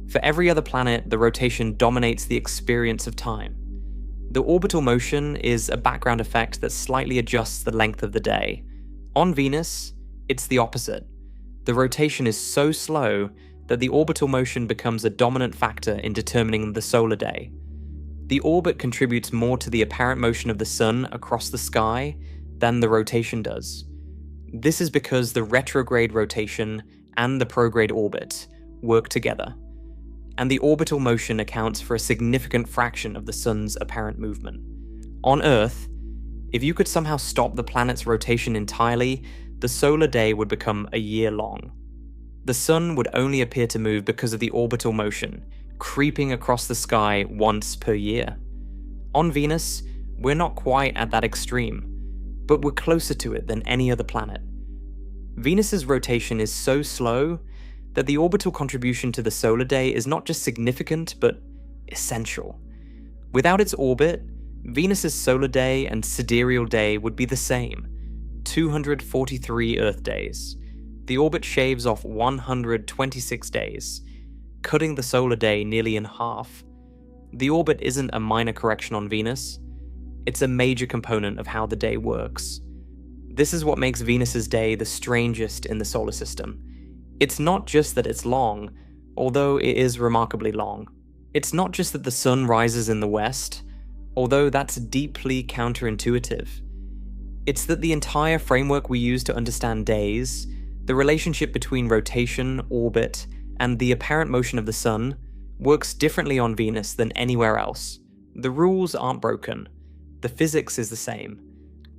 For every other planet, the rotation dominates the experience of time. The orbital motion is a background effect that slightly adjusts the length of the day. On Venus, it's the opposite. The rotation is so slow that the orbital motion becomes a dominant factor in determining the solar day. The orbit contributes more to the apparent motion of the Sun across the sky than the rotation does. This is because the retrograde rotation and the prograde orbit work together, and the orbital motion accounts for a significant fraction of the Sun's apparent movement. On Earth, if you could somehow stop the planet's rotation entirely, the solar day would become a year long. The Sun would only appear to move because of the orbital motion, creeping across the sky once per year. On Venus, we're not quite at that extreme, but we're closer to it than any other planet. Venus's rotation is so slow that the orbital contribution to the solar day is not just significant, but essential. Without its orbit, Venus's solar day and sidereal day would be the same, 243 Earth days. The orbit shaves off 126 days, cutting the solar day nearly in half. The orbit isn't a minor correction on Venus, it's a major component of how the day works. This is what makes Venus's day the strangest in the solar system. It's not just that it's long, although it is remarkably long. It's not just that the sun rises in the west, although that's deeply counterintuitive. It's that the entire framework we use to understand days, the relationship between rotation, orbit, and the apparent motion of the sun, works differently on Venus than anywhere else. The rules aren't broken. The physics is the same.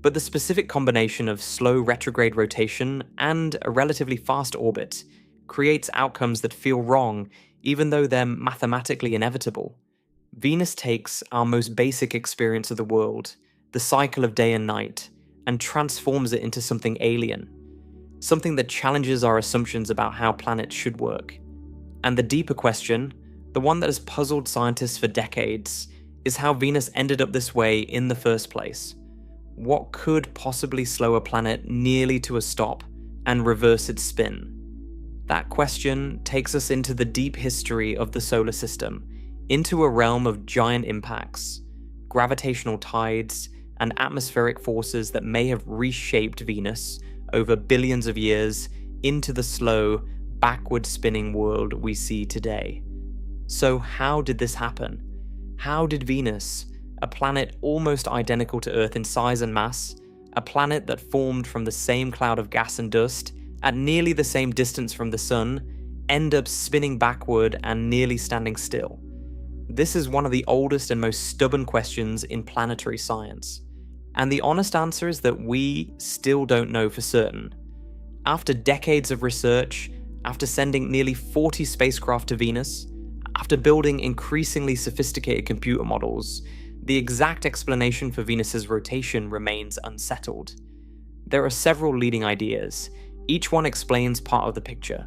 But the specific combination of slow retrograde rotation and a relatively fast orbit creates outcomes that feel wrong, even though they're mathematically inevitable. Venus takes our most basic experience of the world, the cycle of day and night, and transforms it into something alien, something that challenges our assumptions about how planets should work. And the deeper question, the one that has puzzled scientists for decades, is how Venus ended up this way in the first place. What could possibly slow a planet nearly to a stop and reverse its spin? That question takes us into the deep history of the solar system, into a realm of giant impacts, gravitational tides, and atmospheric forces that may have reshaped Venus over billions of years into the slow, backward-spinning world we see today. So how did this happen? How did Venus, a planet almost identical to Earth in size and mass, a planet that formed from the same cloud of gas and dust, at nearly the same distance from the Sun, end up spinning backward and nearly standing still? This is one of the oldest and most stubborn questions in planetary science. And the honest answer is that we still don't know for certain. After decades of research, after sending nearly 40 spacecraft to Venus, after building increasingly sophisticated computer models, the exact explanation for Venus's rotation remains unsettled. There are several leading ideas. Each one explains part of the picture.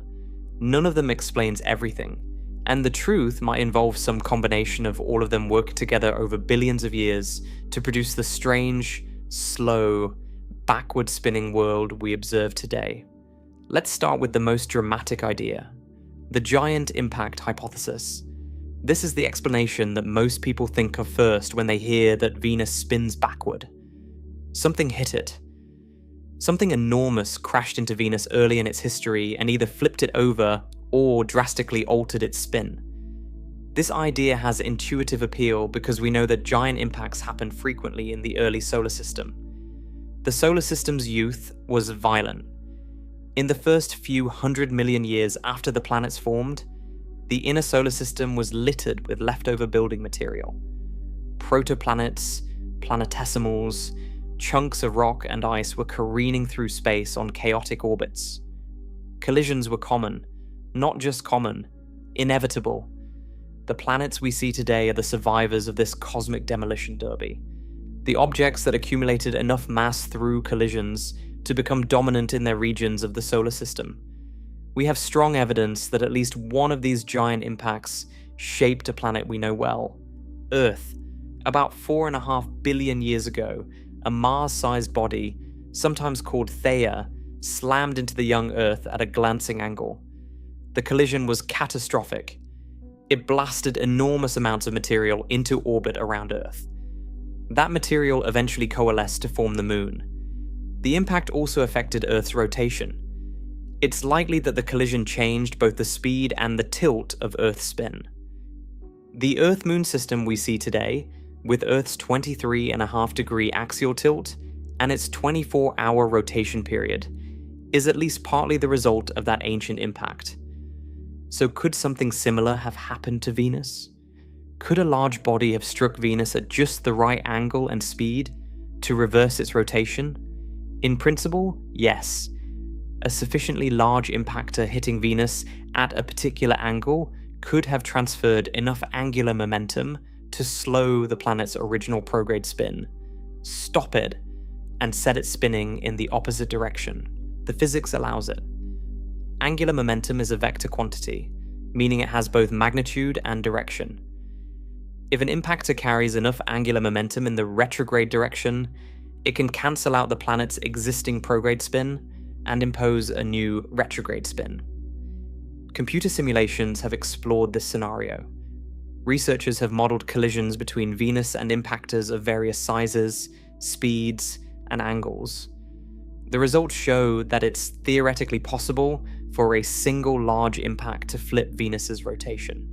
None of them explains everything, and the truth might involve some combination of all of them working together over billions of years to produce the strange, slow, backward-spinning world we observe today. Let's start with the most dramatic idea, the giant impact hypothesis. This is the explanation that most people think of first when they hear that Venus spins backward. Something hit it. Something enormous crashed into Venus early in its history and either flipped it over or drastically altered its spin. This idea has intuitive appeal because we know that giant impacts happen frequently in the early solar system. The solar system's youth was violent. In the first few 100 million years after the planets formed, the inner solar system was littered with leftover building material. Protoplanets, planetesimals, chunks of rock and ice were careening through space on chaotic orbits. Collisions were common, not just common, inevitable. The planets we see today are the survivors of this cosmic demolition derby. The objects that accumulated enough mass through collisions to become dominant in their regions of the solar system. We have strong evidence that at least one of these giant impacts shaped a planet we know well, Earth. About 4.5 billion years ago, a Mars-sized body, sometimes called Theia, slammed into the young Earth at a glancing angle. The collision was catastrophic. It blasted enormous amounts of material into orbit around Earth. That material eventually coalesced to form the Moon. The impact also affected Earth's rotation. It's likely that the collision changed both the speed and the tilt of Earth's spin. The Earth-Moon system we see today, with Earth's 23.5-degree axial tilt and its 24-hour rotation period, is at least partly the result of that ancient impact. So could something similar have happened to Venus? Could a large body have struck Venus at just the right angle and speed to reverse its rotation? In principle, yes. A sufficiently large impactor hitting Venus at a particular angle could have transferred enough angular momentum to slow the planet's original prograde spin, stop it, and set it spinning in the opposite direction. The physics allows it. Angular momentum is a vector quantity, meaning it has both magnitude and direction. If an impactor carries enough angular momentum in the retrograde direction, it can cancel out the planet's existing prograde spin and impose a new retrograde spin. Computer simulations have explored this scenario. Researchers have modeled collisions between Venus and impactors of various sizes, speeds, and angles. The results show that it's theoretically possible for a single large impact to flip Venus's rotation.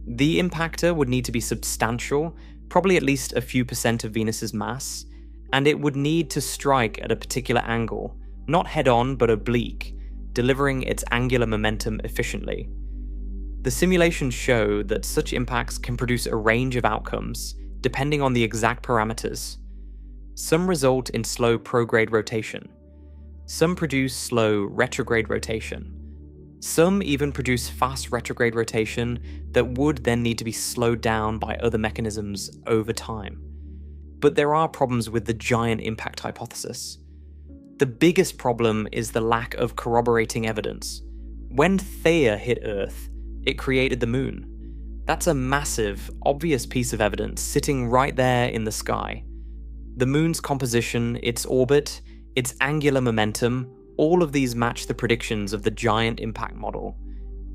The impactor would need to be substantial, probably at least a few percent of Venus's mass, and it would need to strike at a particular angle, not head-on but oblique, delivering its angular momentum efficiently. The simulations show that such impacts can produce a range of outcomes, depending on the exact parameters. Some result in slow prograde rotation. Some produce slow retrograde rotation. Some even produce fast retrograde rotation that would then need to be slowed down by other mechanisms over time. But there are problems with the giant impact hypothesis. The biggest problem is the lack of corroborating evidence. When Theia hit Earth, it created the Moon. That's a massive, obvious piece of evidence sitting right there in the sky. The Moon's composition, its orbit, its angular momentum, all of these match the predictions of the giant impact model.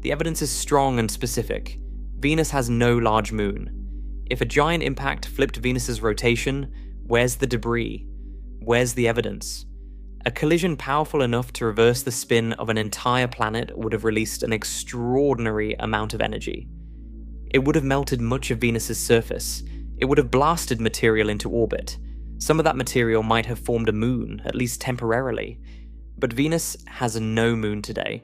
The evidence is strong and specific, Venus has no large moon. If a giant impact flipped Venus's rotation, where's the debris? Where's the evidence? A collision powerful enough to reverse the spin of an entire planet would have released an extraordinary amount of energy. It would have melted much of Venus's surface. It would have blasted material into orbit. Some of that material might have formed a moon, at least temporarily. But Venus has no moon today.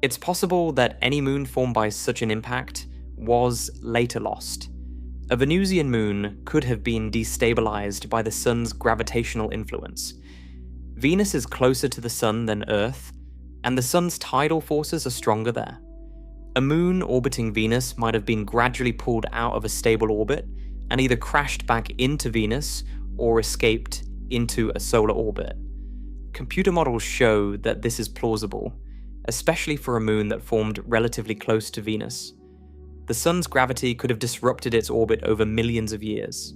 It's possible that any moon formed by such an impact was later lost. A Venusian moon could have been destabilized by the sun's gravitational influence. Venus is closer to the sun than Earth, and the sun's tidal forces are stronger there. A moon orbiting Venus might have been gradually pulled out of a stable orbit and either crashed back into Venus or escaped into a solar orbit. Computer models show that this is plausible, especially for a moon that formed relatively close to Venus. The sun's gravity could have disrupted its orbit over millions of years.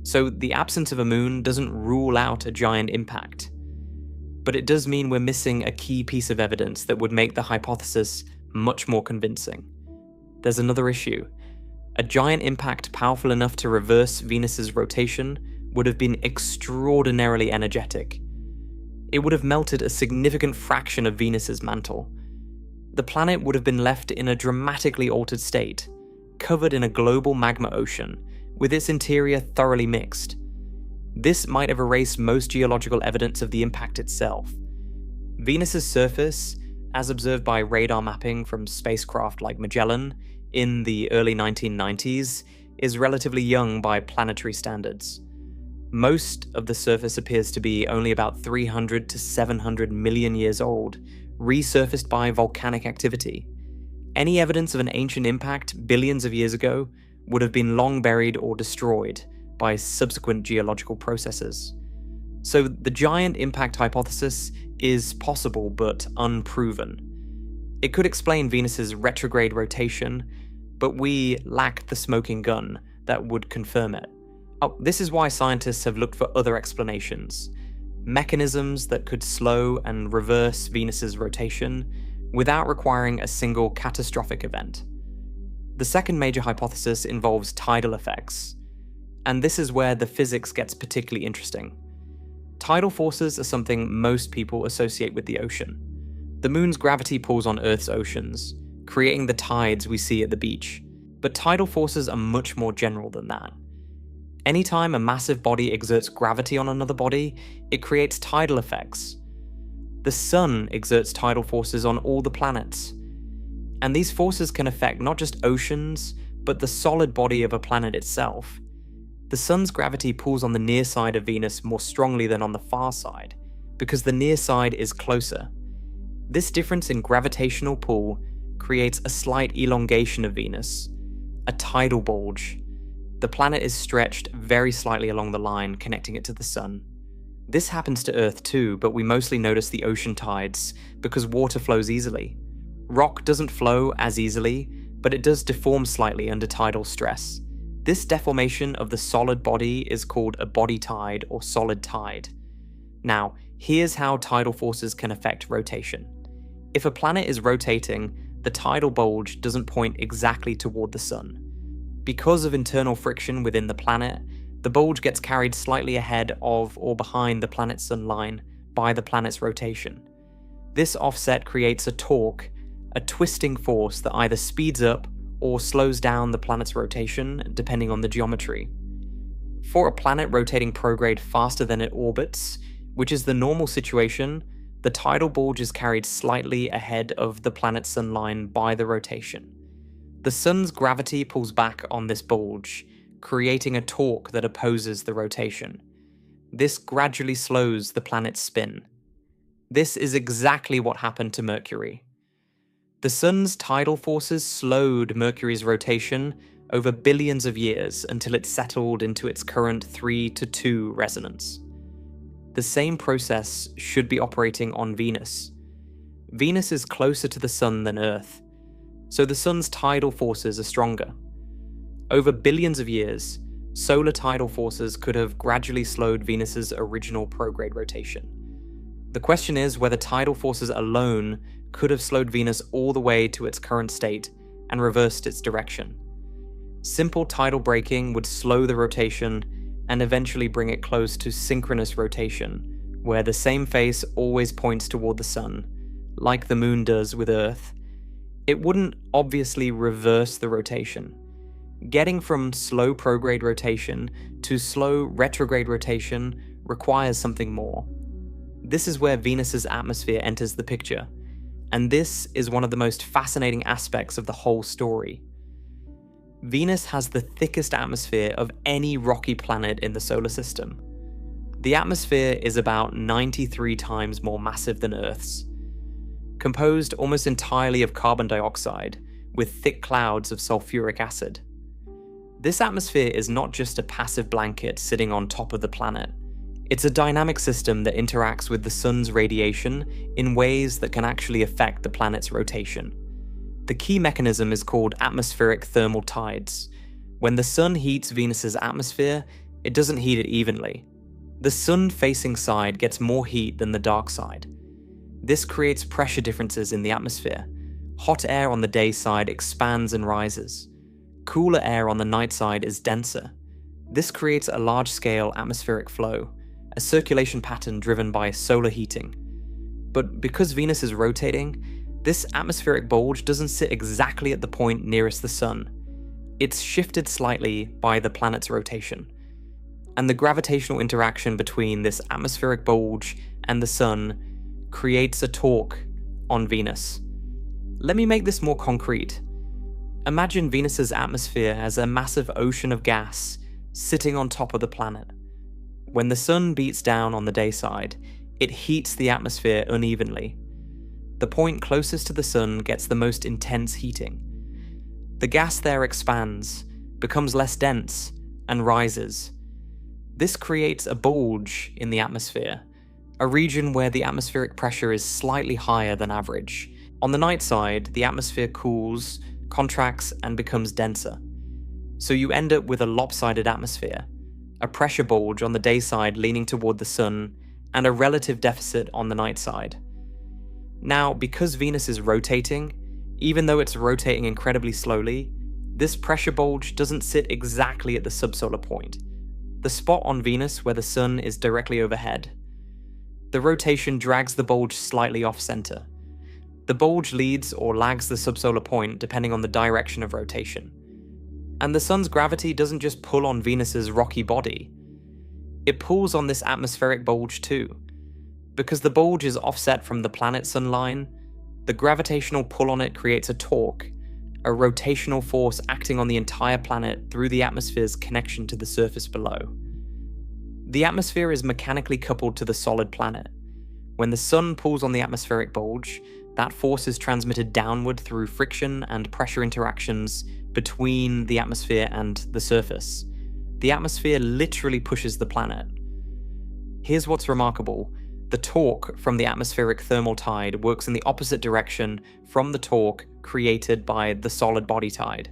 So the absence of a moon doesn't rule out a giant impact. But it does mean we're missing a key piece of evidence that would make the hypothesis much more convincing. There's another issue. A giant impact powerful enough to reverse Venus's rotation would have been extraordinarily energetic. It would have melted a significant fraction of Venus's mantle. The planet would have been left in a dramatically altered state, covered in a global magma ocean, with its interior thoroughly mixed. This might have erased most geological evidence of the impact itself. Venus's surface, as observed by radar mapping from spacecraft like Magellan in the early 1990s, is relatively young by planetary standards. Most of the surface appears to be only about 300 to 700 million years old, resurfaced by volcanic activity. Any evidence of an ancient impact billions of years ago would have been long buried or destroyed by subsequent geological processes. So the giant impact hypothesis is possible but unproven. It could explain Venus's retrograde rotation, but we lack the smoking gun that would confirm it. This is why scientists have looked for other explanations, mechanisms that could slow and reverse Venus's rotation without requiring a single catastrophic event. The second major hypothesis involves tidal effects, and this is where the physics gets particularly interesting. Tidal forces are something most people associate with the ocean. The moon's gravity pulls on Earth's oceans, creating the tides we see at the beach, but tidal forces are much more general than that. Anytime a massive body exerts gravity on another body, it creates tidal effects. The sun exerts tidal forces on all the planets. And these forces can affect not just oceans, but the solid body of a planet itself. The sun's gravity pulls on the near side of Venus more strongly than on the far side, because the near side is closer. This difference in gravitational pull creates a slight elongation of Venus, a tidal bulge. The planet is stretched very slightly along the line connecting it to the sun. This happens to Earth too, but we mostly notice the ocean tides because water flows easily. Rock doesn't flow as easily, but it does deform slightly under tidal stress. This deformation of the solid body is called a body tide or solid tide. Now, here's how tidal forces can affect rotation. If a planet is rotating, the tidal bulge doesn't point exactly toward the sun. Because of internal friction within the planet, the bulge gets carried slightly ahead of or behind the planet's-sun line by the planet's rotation. This offset creates a torque, a twisting force that either speeds up or slows down the planet's rotation, depending on the geometry. For a planet rotating prograde faster than it orbits, which is the normal situation, the tidal bulge is carried slightly ahead of the planet's-sun line by the rotation. The sun's gravity pulls back on this bulge, creating a torque that opposes the rotation. This gradually slows the planet's spin. This is exactly what happened to Mercury. The sun's tidal forces slowed Mercury's rotation over billions of years until it settled into its current 3:2 resonance. The same process should be operating on Venus. Venus is closer to the sun than Earth, so the sun's tidal forces are stronger. Over billions of years, solar tidal forces could have gradually slowed Venus's original prograde rotation. The question is whether tidal forces alone could have slowed Venus all the way to its current state and reversed its direction. Simple tidal braking would slow the rotation and eventually bring it close to synchronous rotation, where the same face always points toward the sun, like the moon does with Earth. It wouldn't obviously reverse the rotation. Getting from slow prograde rotation to slow retrograde rotation requires something more. This is where Venus's atmosphere enters the picture, and this is one of the most fascinating aspects of the whole story. Venus has the thickest atmosphere of any rocky planet in the solar system. The atmosphere is about 93 times more massive than Earth's, composed almost entirely of carbon dioxide, with thick clouds of sulfuric acid. This atmosphere is not just a passive blanket sitting on top of the planet. It's a dynamic system that interacts with the sun's radiation in ways that can actually affect the planet's rotation. The key mechanism is called atmospheric thermal tides. When the sun heats Venus's atmosphere, it doesn't heat it evenly. The sun-facing side gets more heat than the dark side. This creates pressure differences in the atmosphere. Hot air on the day side expands and rises. Cooler air on the night side is denser. This creates a large-scale atmospheric flow, a circulation pattern driven by solar heating. But because Venus is rotating, this atmospheric bulge doesn't sit exactly at the point nearest the sun. It's shifted slightly by the planet's rotation. And the gravitational interaction between this atmospheric bulge and the sun creates a torque on Venus. Let me make this more concrete. Imagine Venus's atmosphere as a massive ocean of gas sitting on top of the planet. When the sun beats down on the day side, it heats the atmosphere unevenly. The point closest to the sun gets the most intense heating. The gas there expands, becomes less dense, and rises. This creates a bulge in the atmosphere, a region where the atmospheric pressure is slightly higher than average. On the night side, the atmosphere cools, contracts, and becomes denser. So you end up with a lopsided atmosphere, a pressure bulge on the day side leaning toward the sun, and a relative deficit on the night side. Now, because Venus is rotating, even though it's rotating incredibly slowly, this pressure bulge doesn't sit exactly at the subsolar point, the spot on Venus where the sun is directly overhead. The rotation drags the bulge slightly off-center. The bulge leads or lags the subsolar point depending on the direction of rotation. And the sun's gravity doesn't just pull on Venus's rocky body. It pulls on this atmospheric bulge too. Because the bulge is offset from the planet-sun line, the gravitational pull on it creates a torque, a rotational force acting on the entire planet through the atmosphere's connection to the surface below. The atmosphere is mechanically coupled to the solid planet. When the sun pulls on the atmospheric bulge, that force is transmitted downward through friction and pressure interactions between the atmosphere and the surface. The atmosphere literally pushes the planet. Here's what's remarkable. The torque from the atmospheric thermal tide works in the opposite direction from the torque created by the solid body tide.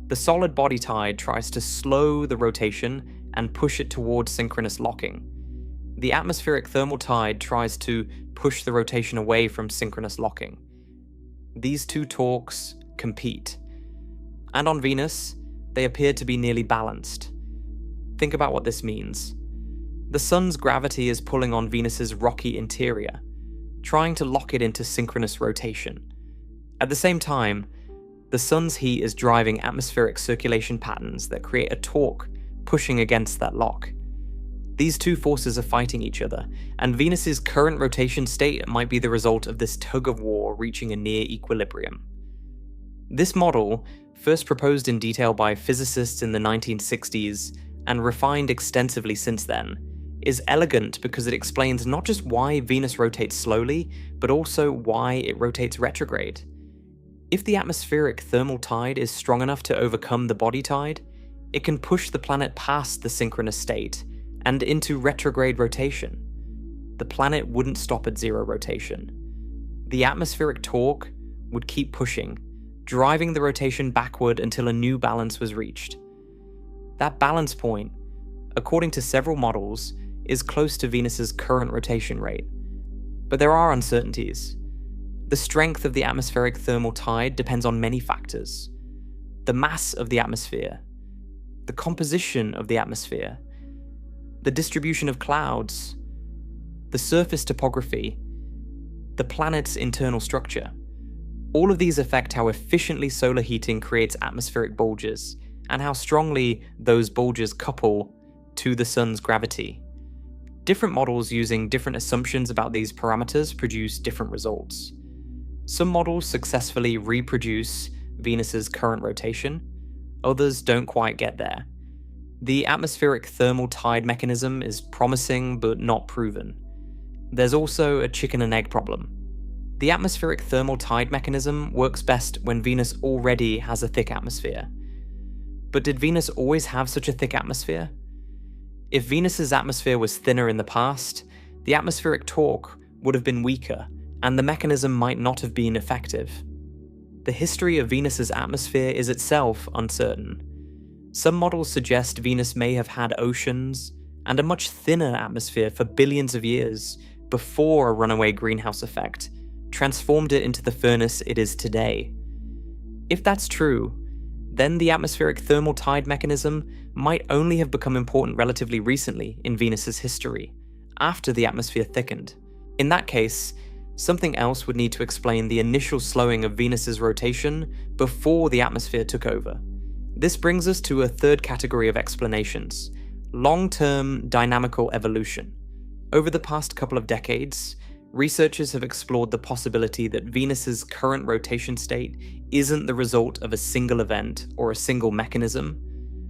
The solid body tide tries to slow the rotation and push it towards synchronous locking. The atmospheric thermal tide tries to push the rotation away from synchronous locking. These two torques compete. And on Venus, they appear to be nearly balanced. Think about what this means. The sun's gravity is pulling on Venus's rocky interior, trying to lock it into synchronous rotation. At the same time, the sun's heat is driving atmospheric circulation patterns that create a torque pushing against that lock. These two forces are fighting each other, and Venus's current rotation state might be the result of this tug-of-war reaching a near equilibrium. This model, first proposed in detail by physicists in the 1960s and refined extensively since then, is elegant because it explains not just why Venus rotates slowly, but also why it rotates retrograde. If the atmospheric thermal tide is strong enough to overcome the body tide, it can push the planet past the synchronous state and into retrograde rotation. The planet wouldn't stop at zero rotation. The atmospheric torque would keep pushing, driving the rotation backward until a new balance was reached. That balance point, according to several models, is close to Venus's current rotation rate. But there are uncertainties. The strength of the atmospheric thermal tide depends on many factors. the mass of the atmosphere, the composition of the atmosphere, the distribution of clouds, the surface topography, the planet's internal structure. All of these affect how efficiently solar heating creates atmospheric bulges, and how strongly those bulges couple to the sun's gravity. Different models using different assumptions about these parameters produce different results. Some models successfully reproduce Venus's current rotation, others don't quite get there. The atmospheric thermal tide mechanism is promising but not proven. There's also a chicken and egg problem. The atmospheric thermal tide mechanism works best when Venus already has a thick atmosphere. But did Venus always have such a thick atmosphere? If Venus's atmosphere was thinner in the past, the atmospheric torque would have been weaker, and the mechanism might not have been effective. The history of Venus's atmosphere is itself uncertain. Some models suggest Venus may have had oceans and a much thinner atmosphere for billions of years before a runaway greenhouse effect transformed it into the furnace it is today. If that's true, then the atmospheric thermal tide mechanism might only have become important relatively recently in Venus's history, after the atmosphere thickened. In that case, something else would need to explain the initial slowing of Venus's rotation before the atmosphere took over. This brings us to a third category of explanations: long-term dynamical evolution. Over the past couple of decades, researchers have explored the possibility that Venus's current rotation state isn't the result of a single event or a single mechanism,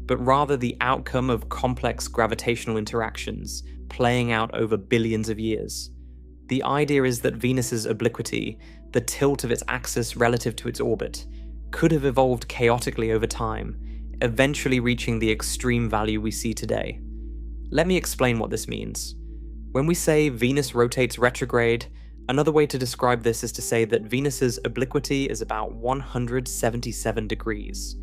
but rather the outcome of complex gravitational interactions playing out over billions of years. The idea is that Venus's obliquity, the tilt of its axis relative to its orbit, could have evolved chaotically over time, eventually reaching the extreme value we see today. Let me explain what this means. When we say Venus rotates retrograde, another way to describe this is to say that Venus's obliquity is about 177 degrees.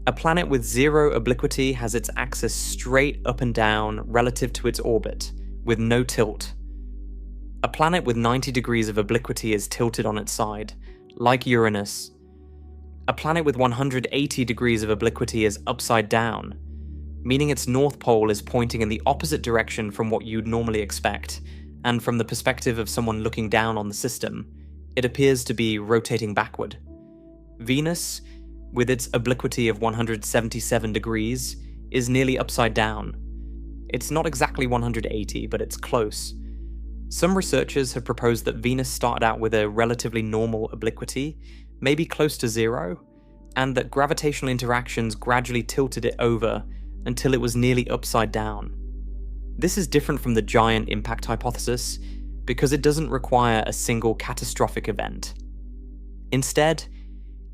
A planet with zero obliquity has its axis straight up and down relative to its orbit, with no tilt. A planet with 90 degrees of obliquity is tilted on its side, like Uranus. A planet with 180 degrees of obliquity is upside down, meaning its north pole is pointing in the opposite direction from what you'd normally expect, and from the perspective of someone looking down on the system, it appears to be rotating backward. Venus, with its obliquity of 177 degrees, is nearly upside down. It's not exactly 180, but it's close. Some researchers have proposed that Venus started out with a relatively normal obliquity, maybe close to zero, and that gravitational interactions gradually tilted it over until it was nearly upside down. This is different from the giant impact hypothesis because it doesn't require a single catastrophic event. Instead,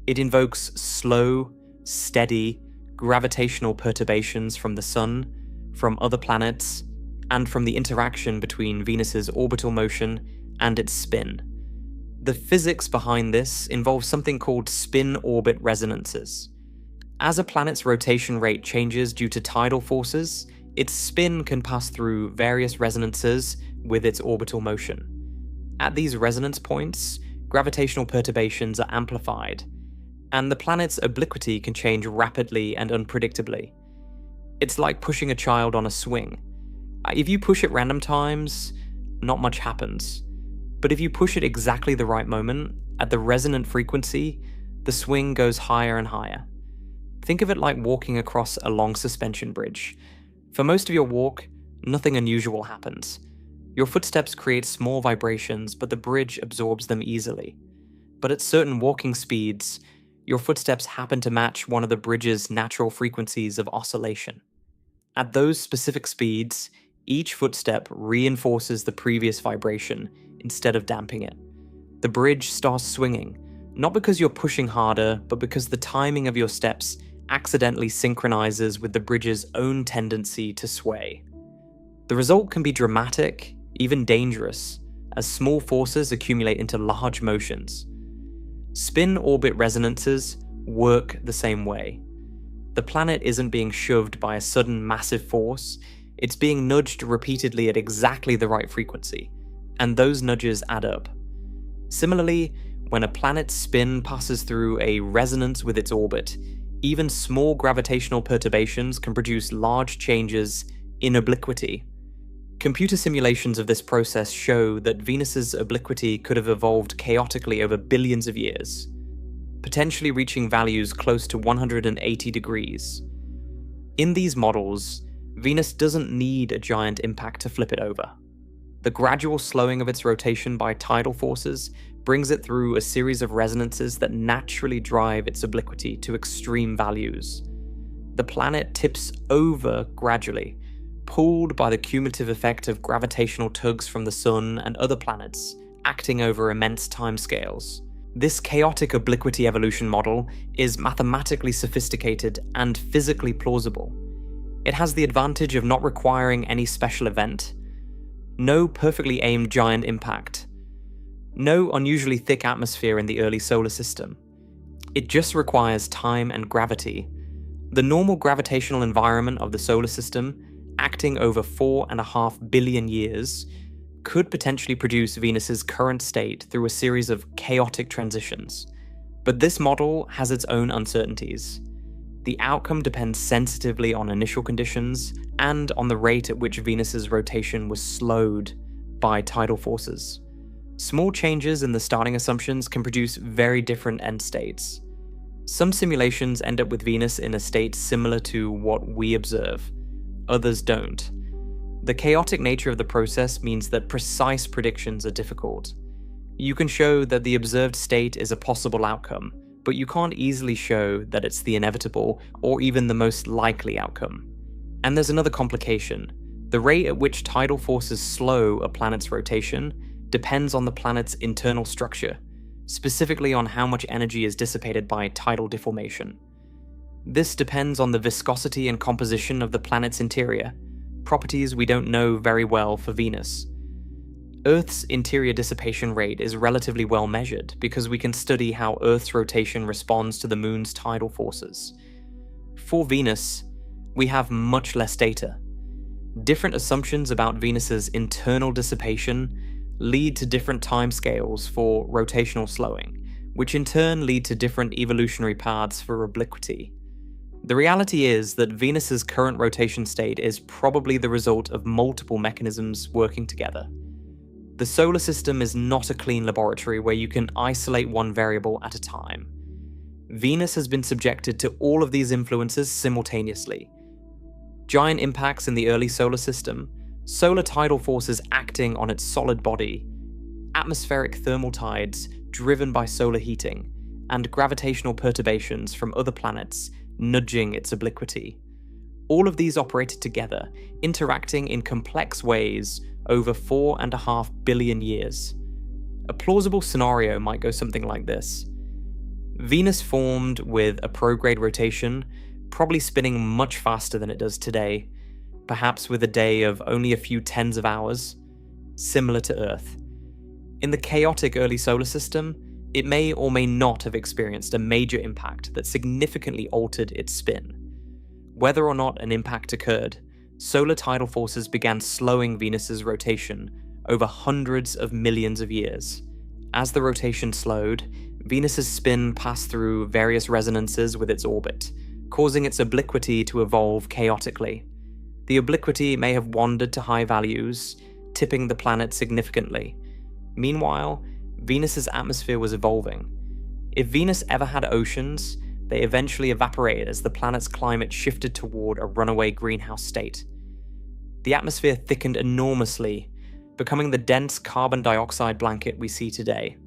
it invokes slow, steady, gravitational perturbations from the Sun, from other planets, and from the interaction between Venus's orbital motion and its spin. The physics behind this involves something called spin-orbit resonances. As a planet's rotation rate changes due to tidal forces, its spin can pass through various resonances with its orbital motion. At these resonance points, gravitational perturbations are amplified, and the planet's obliquity can change rapidly and unpredictably. It's like pushing a child on a swing. If you push at random times, not much happens. But if you push at exactly the right moment, at the resonant frequency, the swing goes higher and higher. Think of it like walking across a long suspension bridge. For most of your walk, nothing unusual happens. Your footsteps create small vibrations, but the bridge absorbs them easily. But at certain walking speeds, your footsteps happen to match one of the bridge's natural frequencies of oscillation. At those specific speeds, each footstep reinforces the previous vibration instead of damping it. The bridge starts swinging, not because you're pushing harder, but because the timing of your steps accidentally synchronizes with the bridge's own tendency to sway. The result can be dramatic, even dangerous, as small forces accumulate into large motions. Spin-orbit resonances work the same way. The planet isn't being shoved by a sudden massive force, it's being nudged repeatedly at exactly the right frequency, and those nudges add up. Similarly, when a planet's spin passes through a resonance with its orbit, Even small gravitational perturbations can produce large changes in obliquity. Computer simulations of this process show that Venus's obliquity could have evolved chaotically over billions of years, potentially reaching values close to 180 degrees. In these models, Venus doesn't need a giant impact to flip it over. The gradual slowing of its rotation by tidal forces brings it through a series of resonances that naturally drive its obliquity to extreme values. The planet tips over gradually, pulled by the cumulative effect of gravitational tugs from the Sun and other planets, acting over immense timescales. This chaotic obliquity evolution model is mathematically sophisticated and physically plausible. It has the advantage of not requiring any special event, no perfectly aimed giant impact, no unusually thick atmosphere in the early solar system. It just requires time and gravity. The normal gravitational environment of the solar system, acting over 4.5 billion years, could potentially produce Venus's current state through a series of chaotic transitions. But this model has its own uncertainties. The outcome depends sensitively on initial conditions and on the rate at which Venus's rotation was slowed by tidal forces. Small changes in the starting assumptions can produce very different end states. Some simulations end up with Venus in a state similar to what we observe. Others don't. The chaotic nature of the process means that precise predictions are difficult. You can show that the observed state is a possible outcome, but you can't easily show that it's the inevitable or even the most likely outcome. And there's another complication. The rate at which tidal forces slow a planet's rotation depends on the planet's internal structure, specifically on how much energy is dissipated by tidal deformation. This depends on the viscosity and composition of the planet's interior, properties we don't know very well for Venus. Earth's interior dissipation rate is relatively well measured because we can study how Earth's rotation responds to the Moon's tidal forces. For Venus, we have much less data. Different assumptions about Venus's internal dissipation lead to different timescales for rotational slowing, which in turn lead to different evolutionary paths for obliquity. The reality is that Venus's current rotation state is probably the result of multiple mechanisms working together. The solar system is not a clean laboratory where you can isolate one variable at a time. Venus has been subjected to all of these influences simultaneously. Giant impacts in the early solar system, solar tidal forces acting on its solid body, atmospheric thermal tides driven by solar heating, and gravitational perturbations from other planets nudging its obliquity. All of these operated together, interacting in complex ways over 4.5 billion years. A plausible scenario might go something like this. Venus formed with a prograde rotation, probably spinning much faster than it does today, perhaps with a day of only a few tens of hours, similar to Earth. In the chaotic early solar system, it may or may not have experienced a major impact that significantly altered its spin. Whether or not an impact occurred, solar tidal forces began slowing Venus's rotation over hundreds of millions of years. As the rotation slowed, Venus's spin passed through various resonances with its orbit, causing its obliquity to evolve chaotically. The obliquity may have wandered to high values, tipping the planet significantly. Meanwhile, Venus's atmosphere was evolving. If Venus ever had oceans, they eventually evaporated as the planet's climate shifted toward a runaway greenhouse state. The atmosphere thickened enormously, becoming the dense carbon dioxide blanket we see today.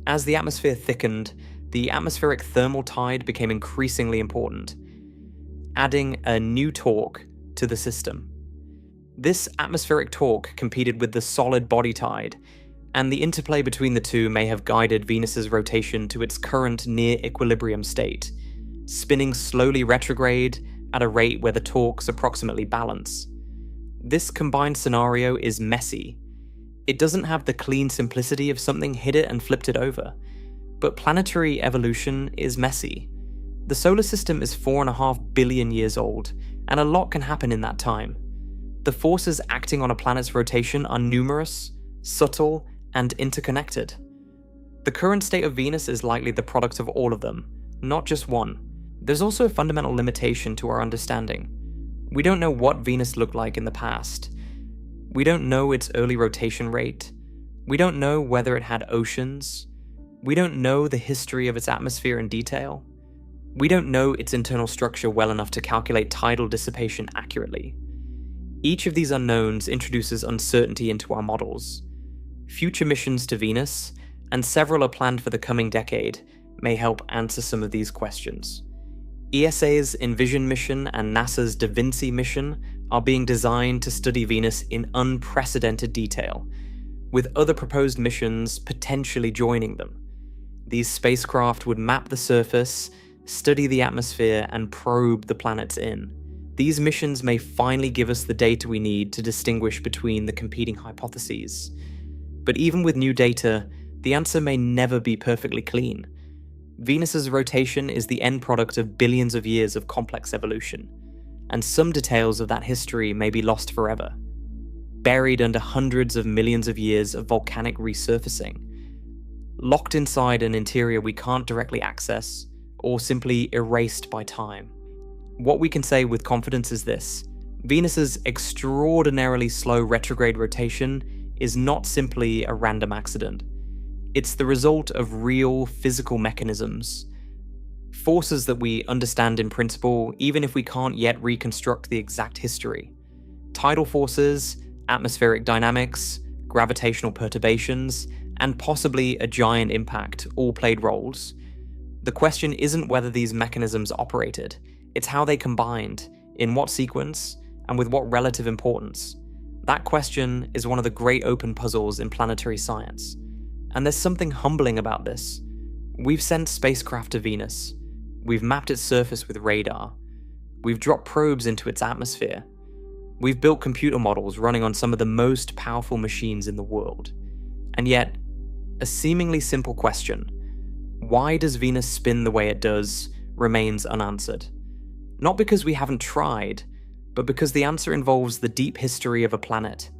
As the atmosphere thickened, the atmospheric thermal tide became increasingly important, adding a new torque to the system. This atmospheric torque competed with the solid body tide, and the interplay between the two may have guided Venus's rotation to its current near-equilibrium state, spinning slowly retrograde at a rate where the torques approximately balance. This combined scenario is messy. It doesn't have the clean simplicity of something hit it and flipped it over, but planetary evolution is messy. The solar system is 4.5 billion years old, and a lot can happen in that time. The forces acting on a planet's rotation are numerous, subtle, and interconnected. The current state of Venus is likely the product of all of them, not just one. There's also a fundamental limitation to our understanding. We don't know what Venus looked like in the past. We don't know its early rotation rate. We don't know whether it had oceans. We don't know the history of its atmosphere in detail. We don't know its internal structure well enough to calculate tidal dissipation accurately. Each of these unknowns introduces uncertainty into our models. Future missions to Venus, and several are planned for the coming decade, may help answer some of these questions. ESA's Envision mission and NASA's Da Vinci mission are being designed to study Venus in unprecedented detail, with other proposed missions potentially joining them. These spacecraft would map the surface, study the atmosphere, and probe the planets in. These missions may finally give us the data we need to distinguish between the competing hypotheses. But even with new data, the answer may never be perfectly clean. Venus's rotation is the end product of billions of years of complex evolution, and some details of that history may be lost forever, buried under hundreds of millions of years of volcanic resurfacing, locked inside an interior we can't directly access, or simply erased by time. What we can say with confidence is this: Venus's extraordinarily slow retrograde rotation is not simply a random accident. It's the result of real physical mechanisms, forces that we understand in principle, even if we can't yet reconstruct the exact history. Tidal forces, atmospheric dynamics, gravitational perturbations, and possibly a giant impact all played roles. The question isn't whether these mechanisms operated, it's how they combined, in what sequence, and with what relative importance. That question is one of the great open puzzles in planetary science. And there's something humbling about this. We've sent spacecraft to Venus. We've mapped its surface with radar. We've dropped probes into its atmosphere. We've built computer models running on some of the most powerful machines in the world. And yet, a seemingly simple question, why does Venus spin the way it does, remains unanswered. Not because we haven't tried, but because the answer involves the deep history of a planet.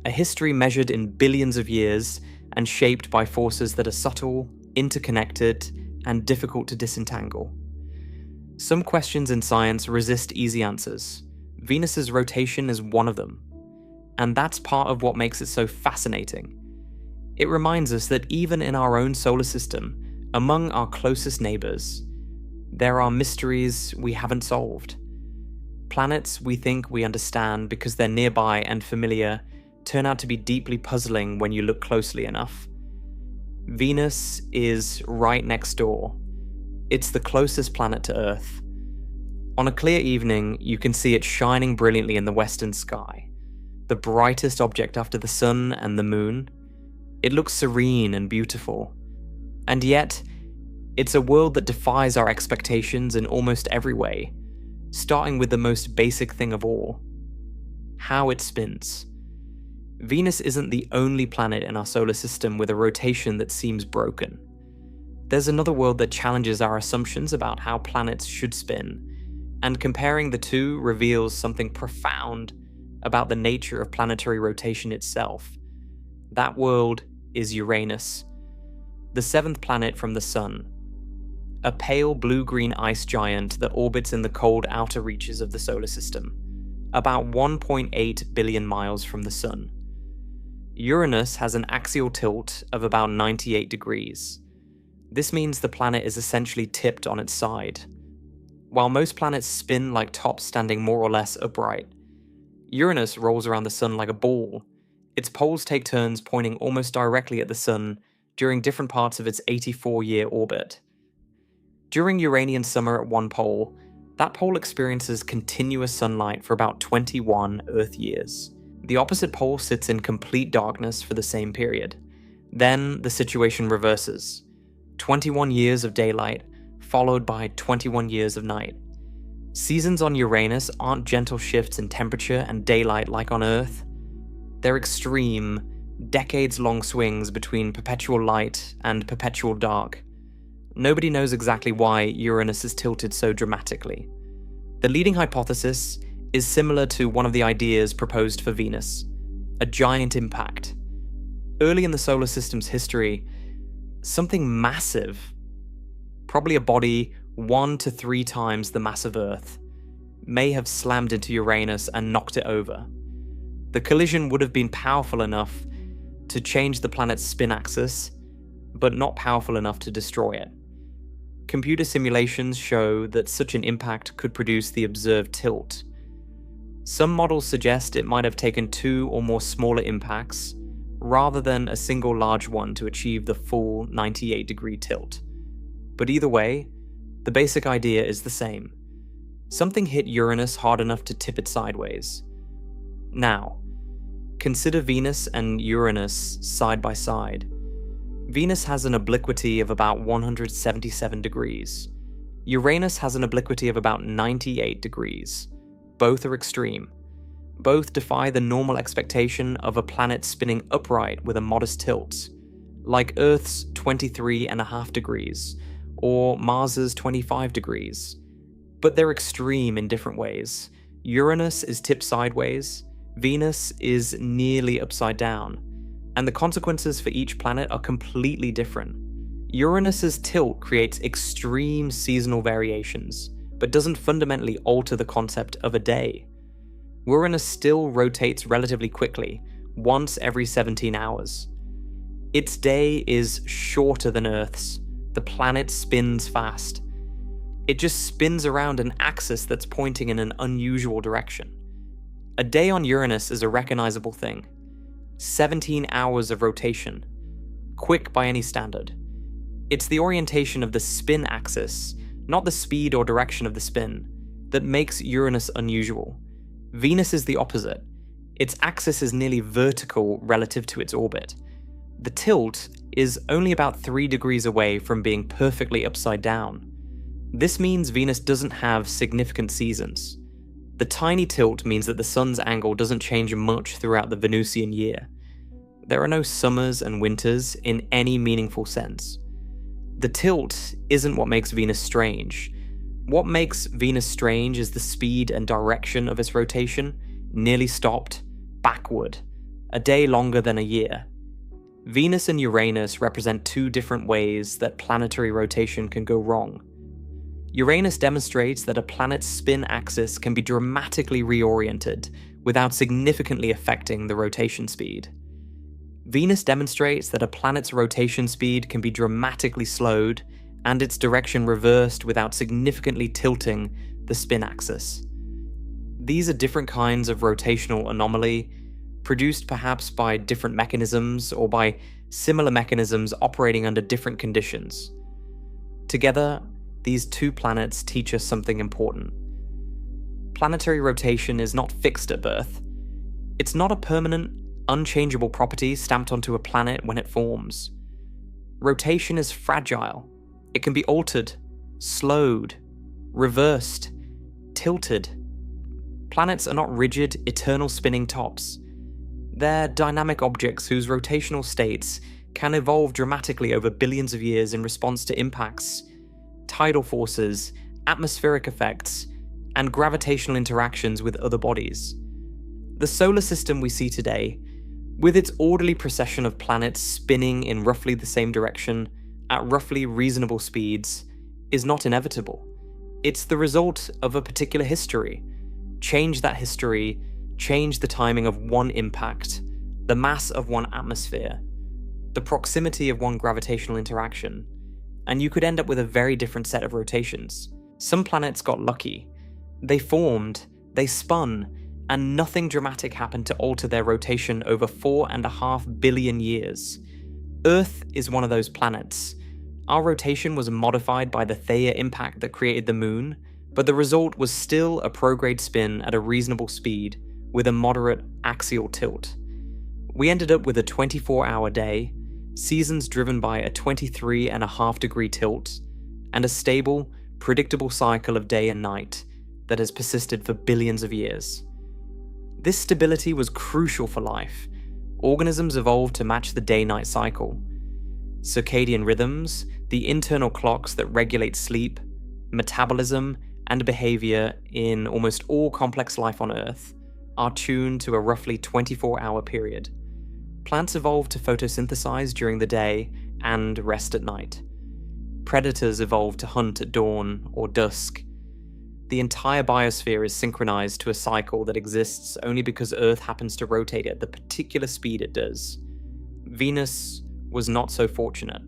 A history measured in billions of years and shaped by forces that are subtle, interconnected, and difficult to disentangle. Some questions in science resist easy answers. Venus's rotation is one of them. And that's part of what makes it so fascinating. It reminds us that even in our own solar system, among our closest neighbors, there are mysteries we haven't solved. Planets we think we understand because they're nearby and familiar turn out to be deeply puzzling when you look closely enough. Venus is right next door. It's the closest planet to Earth. On a clear evening, you can see it shining brilliantly in the western sky, the brightest object after the sun and the moon. It looks serene and beautiful. And yet, it's a world that defies our expectations in almost every way, starting with the most basic thing of all: how it spins. Venus isn't the only planet in our solar system with a rotation that seems broken. There's another world that challenges our assumptions about how planets should spin, and comparing the two reveals something profound about the nature of planetary rotation itself. That world is Uranus, the seventh planet from the Sun, a pale blue-green ice giant that orbits in the cold outer reaches of the solar system, about 1.8 billion miles from the Sun. Uranus has an axial tilt of about 98 degrees. This means the planet is essentially tipped on its side. While most planets spin like tops standing more or less upright, Uranus rolls around the Sun like a ball. Its poles take turns pointing almost directly at the Sun during different parts of its 84-year orbit. During Uranian summer at one pole, that pole experiences continuous sunlight for about 21 Earth years. The opposite pole sits in complete darkness for the same period. Then the situation reverses. 21 years of daylight, followed by 21 years of night. Seasons on Uranus aren't gentle shifts in temperature and daylight like on Earth. They're extreme, decades-long swings between perpetual light and perpetual dark. Nobody knows exactly why Uranus is tilted so dramatically. The leading hypothesis is similar to one of the ideas proposed for Venus: a giant impact. Early in the solar system's history, something massive, probably a body 1 to 3 times the mass of Earth, may have slammed into Uranus and knocked it over. The collision would have been powerful enough to change the planet's spin axis, but not powerful enough to destroy it. Computer simulations show that such an impact could produce the observed tilt. Some models suggest it might have taken 2 or more smaller impacts, rather than a single large one to achieve the full 98-degree tilt. But either way, the basic idea is the same. Something hit Uranus hard enough to tip it sideways. Now, consider Venus and Uranus side by side. Venus has an obliquity of about 177 degrees. Uranus has an obliquity of about 98 degrees. Both are extreme. Both defy the normal expectation of a planet spinning upright with a modest tilt, like Earth's 23.5 degrees, or Mars's 25 degrees. But they're extreme in different ways. Uranus is tipped sideways, Venus is nearly upside down, and the consequences for each planet are completely different. Uranus's tilt creates extreme seasonal variations, but doesn't fundamentally alter the concept of a day. Uranus still rotates relatively quickly, once every 17 hours. Its day is shorter than Earth's. The planet spins fast. It just spins around an axis that's pointing in an unusual direction. A day on Uranus is a recognizable thing. 17 hours of rotation. Quick by any standard. It's the orientation of the spin axis, not the speed or direction of the spin, that makes Uranus unusual. Venus is the opposite. Its axis is nearly vertical relative to its orbit. The tilt is only about 3 degrees away from being perfectly upside down. This means Venus doesn't have significant seasons. The tiny tilt means that the sun's angle doesn't change much throughout the Venusian year. There are no summers and winters in any meaningful sense. The tilt isn't what makes Venus strange. What makes Venus strange is the speed and direction of its rotation, nearly stopped, backward, a day longer than a year. Venus and Uranus represent 2 different ways that planetary rotation can go wrong. Uranus demonstrates that a planet's spin axis can be dramatically reoriented without significantly affecting the rotation speed. Venus demonstrates that a planet's rotation speed can be dramatically slowed and its direction reversed without significantly tilting the spin axis. These are different kinds of rotational anomaly, produced perhaps by different mechanisms or by similar mechanisms operating under different conditions. Together, these 2 planets teach us something important. Planetary rotation is not fixed at birth. It's not a permanent, unchangeable property stamped onto a planet when it forms. Rotation is fragile. It can be altered, slowed, reversed, tilted. Planets are not rigid, eternal spinning tops. They're dynamic objects whose rotational states can evolve dramatically over billions of years in response to impacts, tidal forces, atmospheric effects, and gravitational interactions with other bodies. The solar system we see today, with its orderly procession of planets spinning in roughly the same direction at roughly reasonable speeds, is not inevitable. It's the result of a particular history. Change that history, change the timing of one impact, the mass of one atmosphere, the proximity of one gravitational interaction, and you could end up with a very different set of rotations. Some planets got lucky. They formed, they spun, and nothing dramatic happened to alter their rotation over 4.5 billion years. Earth is one of those planets. Our rotation was modified by the Theia impact that created the Moon, but the result was still a prograde spin at a reasonable speed with a moderate axial tilt. We ended up with a 24-hour day, seasons driven by a 23.5-degree tilt, and a stable, predictable cycle of day and night that has persisted for billions of years. This stability was crucial for life. Organisms evolved to match the day-night cycle. Circadian rhythms, the internal clocks that regulate sleep, metabolism, and behavior in almost all complex life on Earth, are tuned to a roughly 24-hour period. Plants evolved to photosynthesize during the day and rest at night. predators evolve to hunt at dawn or dusk. The entire biosphere is synchronized to a cycle that exists only because Earth happens to rotate at the particular speed it does. Venus was not so fortunate.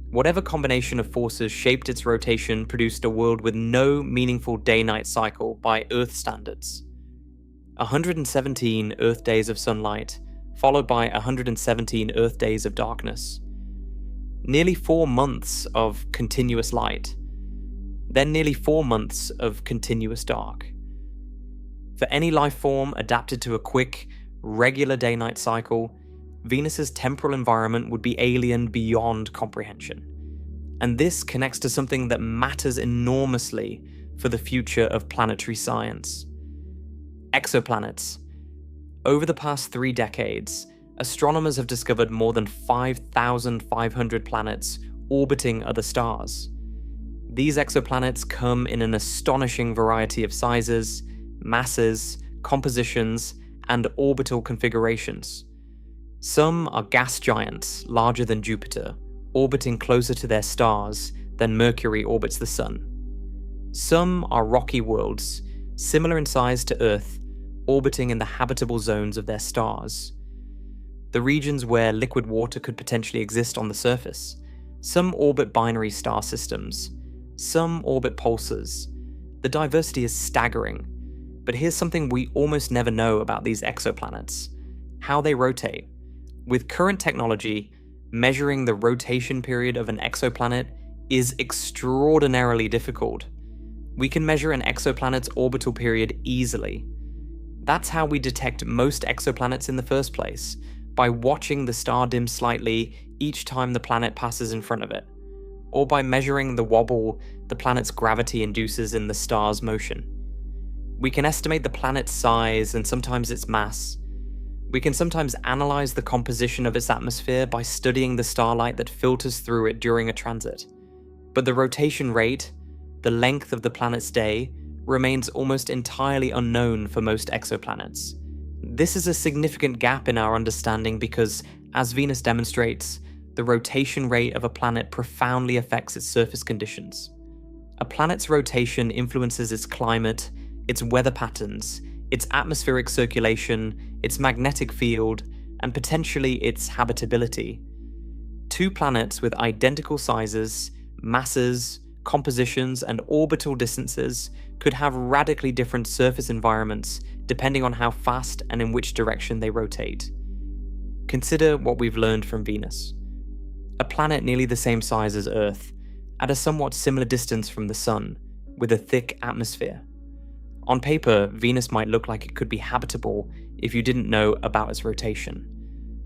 Whatever combination of forces shaped its rotation produced a world with no meaningful day-night cycle by Earth standards. 117 Earth days of sunlight, followed by 117 Earth days of darkness. Nearly 4 months of continuous light, then nearly 4 months of continuous dark. For any life form adapted to a quick, regular day-night cycle, Venus's temporal environment would be alien beyond comprehension. And this connects to something that matters enormously for the future of planetary science. Exoplanets. Over the past 3 decades, astronomers have discovered more than 5,500 planets orbiting other stars. These exoplanets come in an astonishing variety of sizes, masses, compositions, and orbital configurations. Some are gas giants larger than Jupiter, orbiting closer to their stars than Mercury orbits the Sun. Some are rocky worlds, similar in size to Earth, orbiting in the habitable zones of their stars. The regions where liquid water could potentially exist on the surface. Some orbit binary star systems. Some orbit pulsars. The diversity is staggering. But here's something we almost never know about these exoplanets: how they rotate. With current technology, measuring the rotation period of an exoplanet is extraordinarily difficult. We can measure an exoplanet's orbital period easily. That's how we detect most exoplanets in the first place, by watching the star dim slightly each time the planet passes in front of it, or by measuring the wobble the planet's gravity induces in the star's motion. We can estimate the planet's size and sometimes its mass. We can sometimes analyze the composition of its atmosphere by studying the starlight that filters through it during a transit. But the rotation rate, the length of the planet's day, remains almost entirely unknown for most exoplanets. This is a significant gap in our understanding because, as Venus demonstrates, the rotation rate of a planet profoundly affects its surface conditions. A planet's rotation influences its climate, its weather patterns, its atmospheric circulation, its magnetic field, and potentially its habitability. 2 planets with identical sizes, masses, compositions, and orbital distances could have radically different surface environments depending on how fast and in which direction they rotate. Consider what we've learned from Venus. A planet nearly the same size as Earth, at a somewhat similar distance from the Sun, with a thick atmosphere. On paper, Venus might look like it could be habitable if you didn't know about its rotation.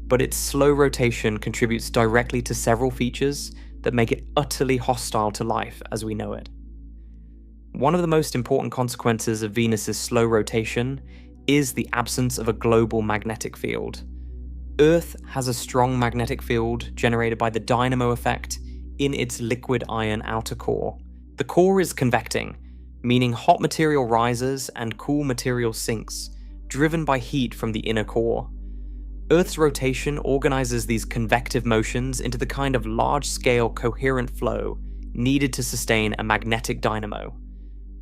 But its slow rotation contributes directly to several features that make it utterly hostile to life as we know it. One of the most important consequences of Venus's slow rotation is the absence of a global magnetic field. Earth has a strong magnetic field generated by the dynamo effect in its liquid iron outer core. The core is convecting, meaning hot material rises and cool material sinks, driven by heat from the inner core. Earth's rotation organizes these convective motions into the kind of large-scale coherent flow needed to sustain a magnetic dynamo.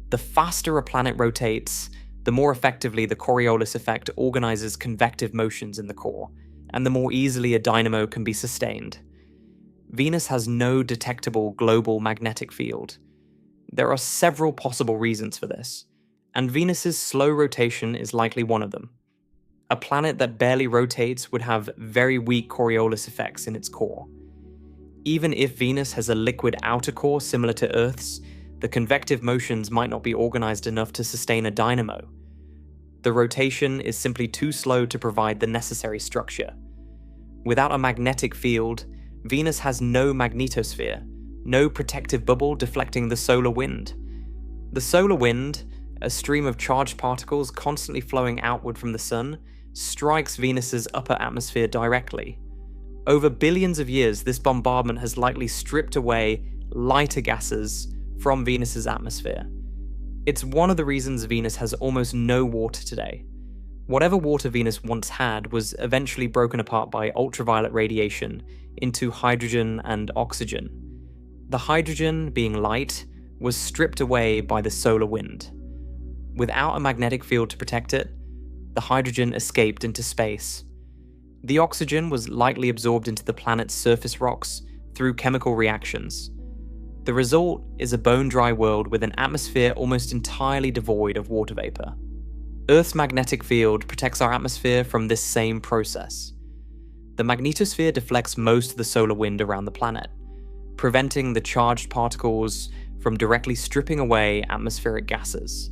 The faster a planet rotates, the more effectively the Coriolis effect organizes convective motions in the core, and the more easily a dynamo can be sustained. Venus has no detectable global magnetic field. There are several possible reasons for this, and Venus's slow rotation is likely one of them. A planet that barely rotates would have very weak Coriolis effects in its core. Even if Venus has a liquid outer core similar to Earth's, the convective motions might not be organized enough to sustain a dynamo. The rotation is simply too slow to provide the necessary structure. Without a magnetic field, Venus has no magnetosphere, no protective bubble deflecting the solar wind. The solar wind, a stream of charged particles constantly flowing outward from the Sun, strikes Venus's upper atmosphere directly. Over billions of years, this bombardment has likely stripped away lighter gases from Venus's atmosphere. It's one of the reasons Venus has almost no water today. Whatever water Venus once had was eventually broken apart by ultraviolet radiation into hydrogen and oxygen. The hydrogen, being light, was stripped away by the solar wind. Without a magnetic field to protect it, the hydrogen escaped into space. The oxygen was likely absorbed into the planet's surface rocks through chemical reactions. The result is a bone-dry world with an atmosphere almost entirely devoid of water vapor. Earth's magnetic field protects our atmosphere from this same process. The magnetosphere deflects most of the solar wind around the planet, preventing the charged particles from directly stripping away atmospheric gases.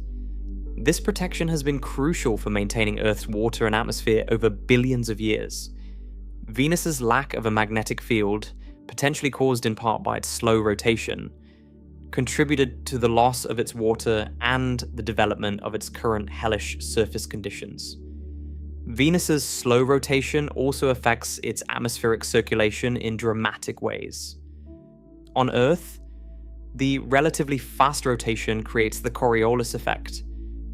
This protection has been crucial for maintaining Earth's water and atmosphere over billions of years. Venus's lack of a magnetic field, potentially caused in part by its slow rotation, contributed to the loss of its water and the development of its current hellish surface conditions. Venus's slow rotation also affects its atmospheric circulation in dramatic ways. On Earth, the relatively fast rotation creates the Coriolis effect,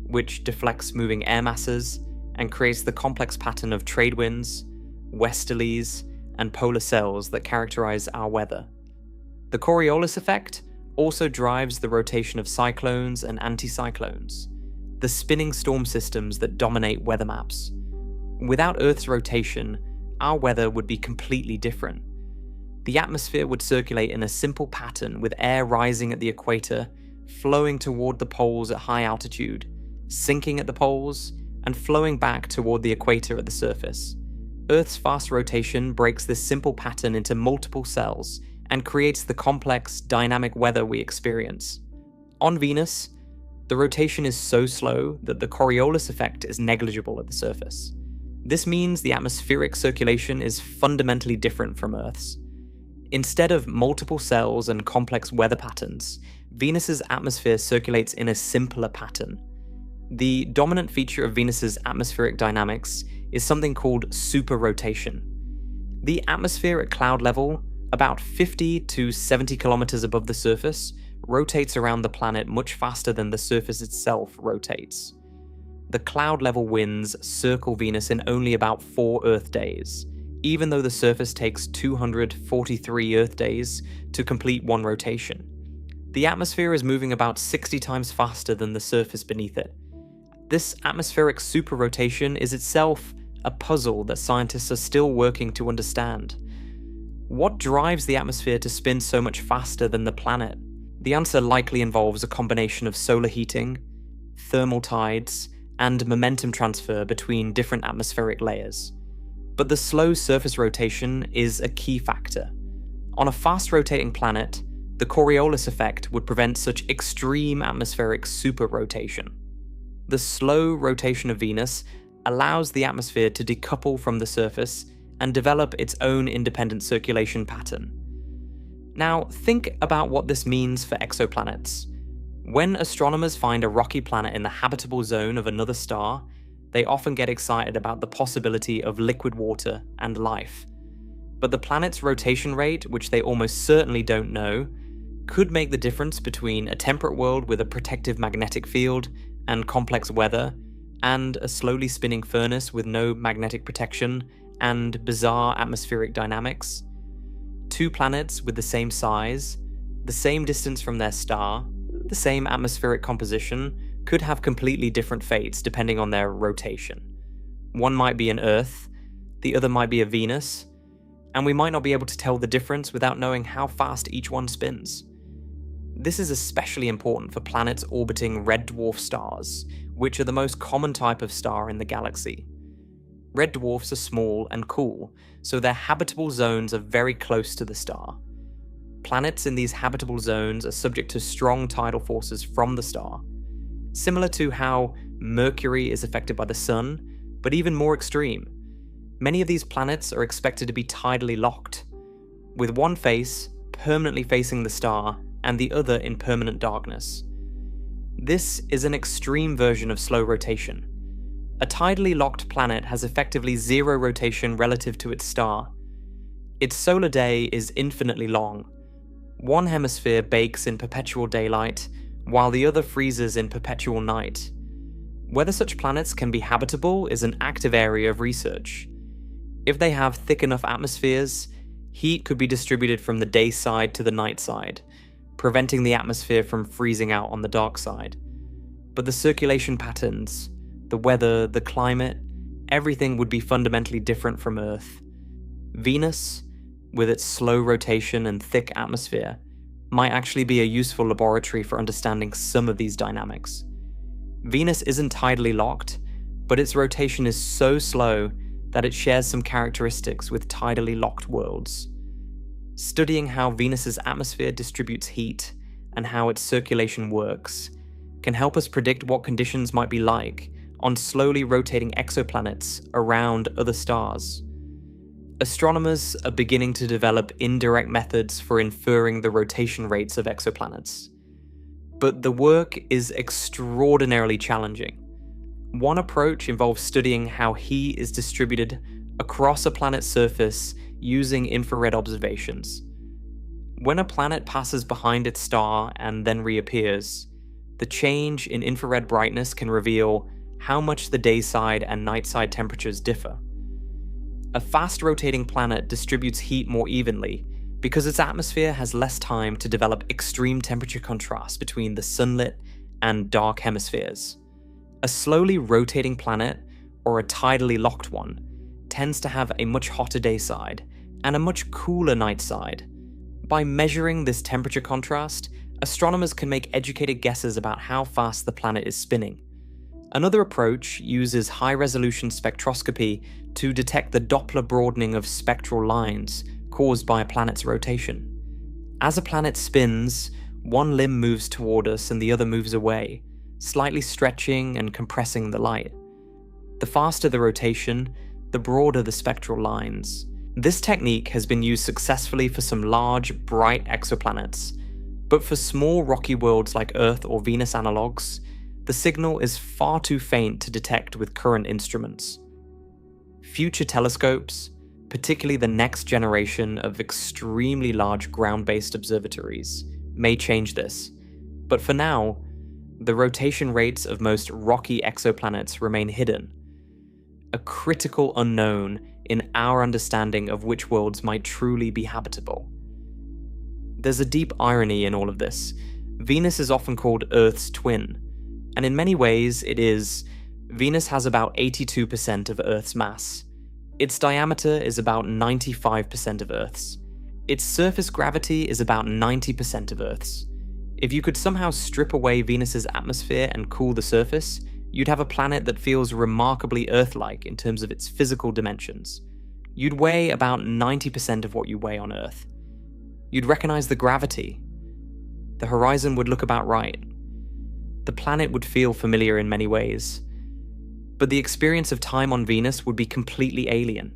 which deflects moving air masses and creates the complex pattern of trade winds, westerlies, and polar cells that characterize our weather. The Coriolis effect also drives the rotation of cyclones and anticyclones, the spinning storm systems that dominate weather maps. Without Earth's rotation, our weather would be completely different. The atmosphere would circulate in a simple pattern, with air rising at the equator, flowing toward the poles at high altitude, sinking at the poles, and flowing back toward the equator at the surface. Earth's fast rotation breaks this simple pattern into multiple cells and creates the complex, dynamic weather we experience. On Venus, the rotation is so slow that the Coriolis effect is negligible at the surface. This means the atmospheric circulation is fundamentally different from Earth's. Instead of multiple cells and complex weather patterns, Venus's atmosphere circulates in a simpler pattern. The dominant feature of Venus's atmospheric dynamics is something called superrotation. The atmosphere at cloud level, about 50 to 70 kilometers above the surface, rotates around the planet much faster than the surface itself rotates. The cloud level winds circle Venus in only about 4 Earth days, even though the surface takes 243 Earth days to complete one rotation. The atmosphere is moving about 60 times faster than the surface beneath it. This atmospheric superrotation is itself a puzzle that scientists are still working to understand. What drives the atmosphere to spin so much faster than the planet? The answer likely involves a combination of solar heating, thermal tides, and momentum transfer between different atmospheric layers. But the slow surface rotation is a key factor. On a fast-rotating planet, the Coriolis effect would prevent such extreme atmospheric superrotation. The slow rotation of Venus allows the atmosphere to decouple from the surface and develop its own independent circulation pattern. Now, think about what this means for exoplanets. When astronomers find a rocky planet in the habitable zone of another star, they often get excited about the possibility of liquid water and life. But the planet's rotation rate, which they almost certainly don't know, could make the difference between a temperate world with a protective magnetic field and complex weather, and a slowly spinning furnace with no magnetic protection and bizarre atmospheric dynamics. 2 planets with the same size, the same distance from their star, the same atmospheric composition, could have completely different fates depending on their rotation. One might be an Earth, the other might be a Venus, and we might not be able to tell the difference without knowing how fast each one spins. This is especially important for planets orbiting red dwarf stars, which are the most common type of star in the galaxy. Red dwarfs are small and cool, so their habitable zones are very close to the star. Planets in these habitable zones are subject to strong tidal forces from the star, similar to how Mercury is affected by the Sun, but even more extreme. Many of these planets are expected to be tidally locked, with one face permanently facing the star and the other in permanent darkness. This is an extreme version of slow rotation. A tidally locked planet has effectively zero rotation relative to its star. Its solar day is infinitely long. One hemisphere bakes in perpetual daylight, while the other freezes in perpetual night. Whether such planets can be habitable is an active area of research. If they have thick enough atmospheres, Heat could be distributed from the day side to the night side, preventing the atmosphere from freezing out on the dark side. But the circulation patterns, the weather, the climate, everything would be fundamentally different from Earth. Venus, with its slow rotation and thick atmosphere, might actually be a useful laboratory for understanding some of these dynamics. Venus isn't tidally locked, but its rotation is so slow that it shares some characteristics with tidally locked worlds. Studying how Venus's atmosphere distributes heat and how its circulation works can help us predict what conditions might be like on slowly rotating exoplanets around other stars. Astronomers are beginning to develop indirect methods for inferring the rotation rates of exoplanets. But the work is extraordinarily challenging. One approach involves studying how heat is distributed across a planet's surface using infrared observations. When a planet passes behind its star and then reappears, the change in infrared brightness can reveal how much the day-side and night-side temperatures differ. A fast-rotating planet distributes heat more evenly because its atmosphere has less time to develop extreme temperature contrast between the sunlit and dark hemispheres. A slowly rotating planet, or a tidally locked one, tends to have a much hotter day side and a much cooler night side. By measuring this temperature contrast, astronomers can make educated guesses about how fast the planet is spinning. Another approach uses high-resolution spectroscopy to detect the Doppler broadening of spectral lines caused by a planet's rotation. As a planet spins, one limb moves toward us and the other moves away, slightly stretching and compressing the light. The faster the rotation, the broader the spectral lines. This technique has been used successfully for some large, bright exoplanets, but for small rocky worlds like Earth or Venus analogues, the signal is far too faint to detect with current instruments. Future telescopes, particularly the next generation of extremely large ground-based observatories, may change this, but for now, the rotation rates of most rocky exoplanets remain hidden, a critical unknown in our understanding of which worlds might truly be habitable. There's a deep irony in all of this. Venus is often called Earth's twin, and in many ways it is. Venus has about 82% of Earth's mass. Its diameter is about 95% of Earth's. Its surface gravity is about 90% of Earth's. If you could somehow strip away Venus's atmosphere and cool the surface, you'd have a planet that feels remarkably Earth-like in terms of its physical dimensions. You'd weigh about 90% of what you weigh on Earth. You'd recognize the gravity. The horizon would look about right. The planet would feel familiar in many ways. But the experience of time on Venus would be completely alien.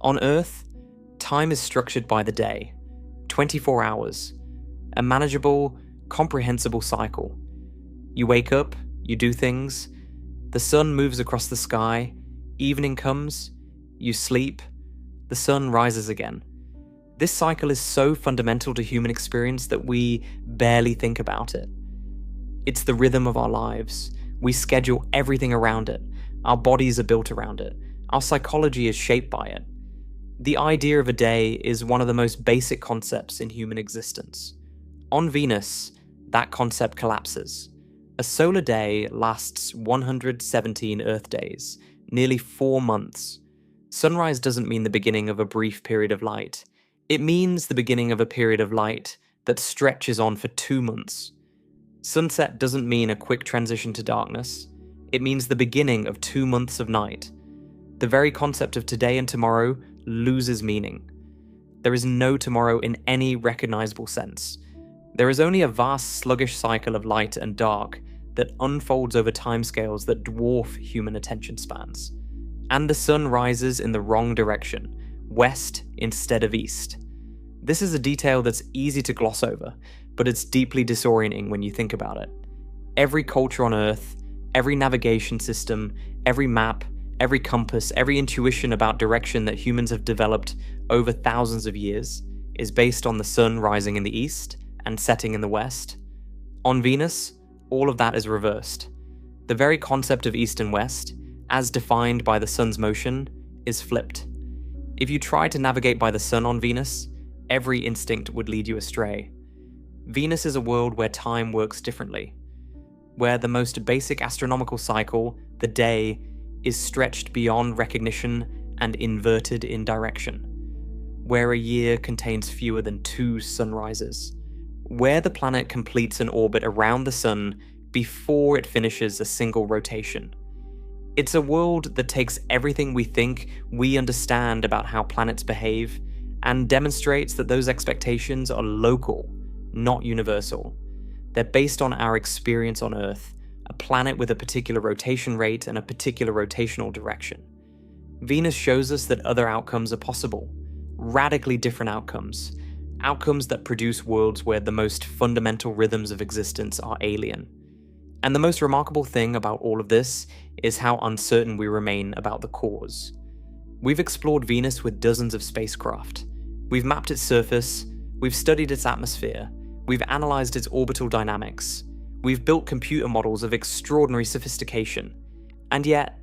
On Earth, time is structured by the day, 24 hours, a manageable, comprehensible cycle. You wake up, you do things, the sun moves across the sky, evening comes, you sleep, the sun rises again. This cycle is so fundamental to human experience that we barely think about it. It's the rhythm of our lives. We schedule everything around it. Our bodies are built around it. Our psychology is shaped by it. The idea of a day is one of the most basic concepts in human existence. On Venus, that concept collapses. A solar day lasts 117 Earth days, nearly 4 months. Sunrise doesn't mean the beginning of a brief period of light. It means the beginning of a period of light that stretches on for 2 months. Sunset doesn't mean a quick transition to darkness. It means the beginning of 2 months of night. The very concept of today and tomorrow loses meaning. There is no tomorrow in any recognizable sense. There is only a vast sluggish cycle of light and dark that unfolds over timescales that dwarf human attention spans. And the sun rises in the wrong direction, west instead of east. This is a detail that's easy to gloss over, but it's deeply disorienting when you think about it. Every culture on Earth, every navigation system, every map, every compass, every intuition about direction that humans have developed over thousands of years is based on the sun rising in the east and setting in the west. On Venus, all of that is reversed. The very concept of east and west, as defined by the sun's motion, is flipped. If you tried to navigate by the sun on Venus, every instinct would lead you astray. Venus is a world where time works differently, where the most basic astronomical cycle, the day, is stretched beyond recognition and inverted in direction, where a year contains fewer than 2 sunrises, where the planet completes an orbit around the sun before it finishes a single rotation. It's a world that takes everything we think we understand about how planets behave and demonstrates that those expectations are local, not universal. They're based on our experience on Earth, a planet with a particular rotation rate and a particular rotational direction. Venus shows us that other outcomes are possible, radically different outcomes, outcomes that produce worlds where the most fundamental rhythms of existence are alien. And the most remarkable thing about all of this is how uncertain we remain about the cause. We've explored Venus with dozens of spacecraft. We've mapped its surface, we've studied its atmosphere, we've analyzed its orbital dynamics, we've built computer models of extraordinary sophistication. And yet,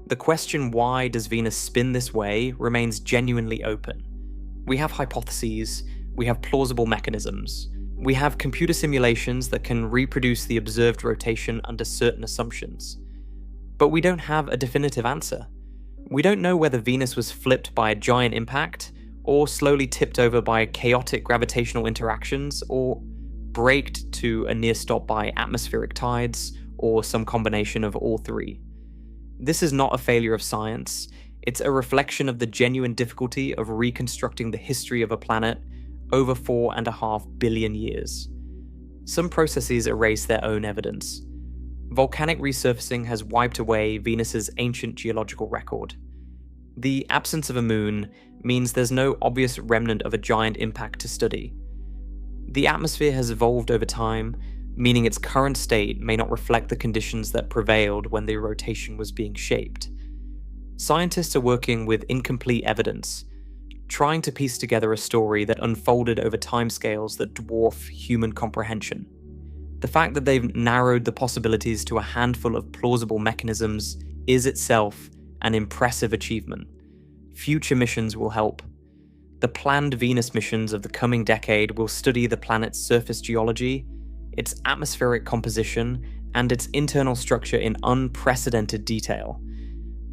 the question why does Venus spin this way remains genuinely open. We have hypotheses, we have plausible mechanisms, we have computer simulations that can reproduce the observed rotation under certain assumptions. But we don't have a definitive answer. We don't know whether Venus was flipped by a giant impact, or slowly tipped over by chaotic gravitational interactions, or braked to a near stop by atmospheric tides, or some combination of all three. This is not a failure of science, it's a reflection of the genuine difficulty of reconstructing the history of a planet over 4.5 billion years. Some processes erase their own evidence. Volcanic resurfacing has wiped away Venus's ancient geological record. The absence of a moon means there's no obvious remnant of a giant impact to study. The atmosphere has evolved over time, meaning its current state may not reflect the conditions that prevailed when the rotation was being shaped. Scientists are working with incomplete evidence, trying to piece together a story that unfolded over timescales that dwarf human comprehension. The fact that they've narrowed the possibilities to a handful of plausible mechanisms is itself an impressive achievement. Future missions will help. The planned Venus missions of the coming decade will study the planet's surface geology, its atmospheric composition, and its internal structure in unprecedented detail.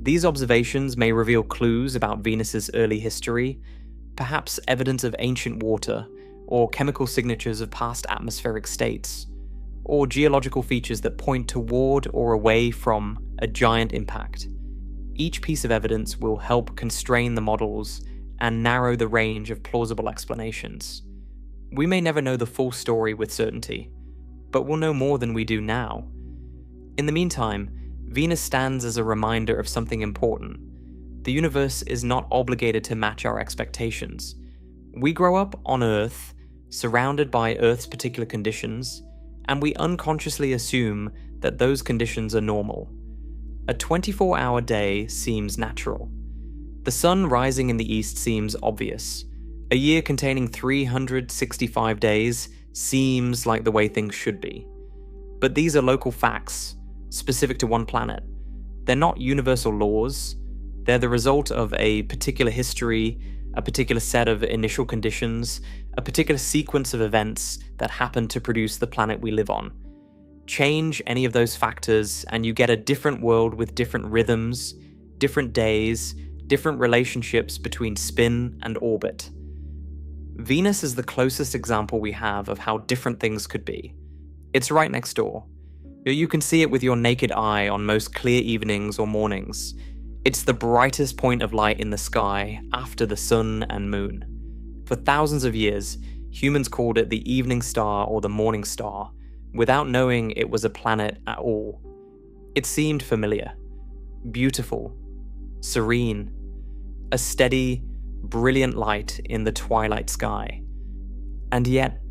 These observations may reveal clues about Venus's early history, perhaps evidence of ancient water, or chemical signatures of past atmospheric states, or geological features that point toward or away from a giant impact. Each piece of evidence will help constrain the models and narrow the range of plausible explanations. We may never know the full story with certainty, but we'll know more than we do now. In the meantime, Venus stands as a reminder of something important. The universe is not obligated to match our expectations. We grow up on Earth, surrounded by Earth's particular conditions, and we unconsciously assume that those conditions are normal. A 24-hour day seems natural. The sun rising in the east seems obvious. A year containing 365 days seems like the way things should be. But these are local facts, specific to one planet. They're not universal laws. They're the result of a particular history, a particular set of initial conditions, a particular sequence of events that happen to produce the planet we live on. Change any of those factors and you get a different world with different rhythms, different days, different relationships between spin and orbit. Venus is the closest example we have of how different things could be. It's right next door. You can see it with your naked eye on most clear evenings or mornings. It's the brightest point of light in the sky after the sun and moon. For thousands of years, humans called it the evening star or the morning star, without knowing it was a planet at all. It seemed familiar, beautiful, serene, a steady, brilliant light in the twilight sky. And yet,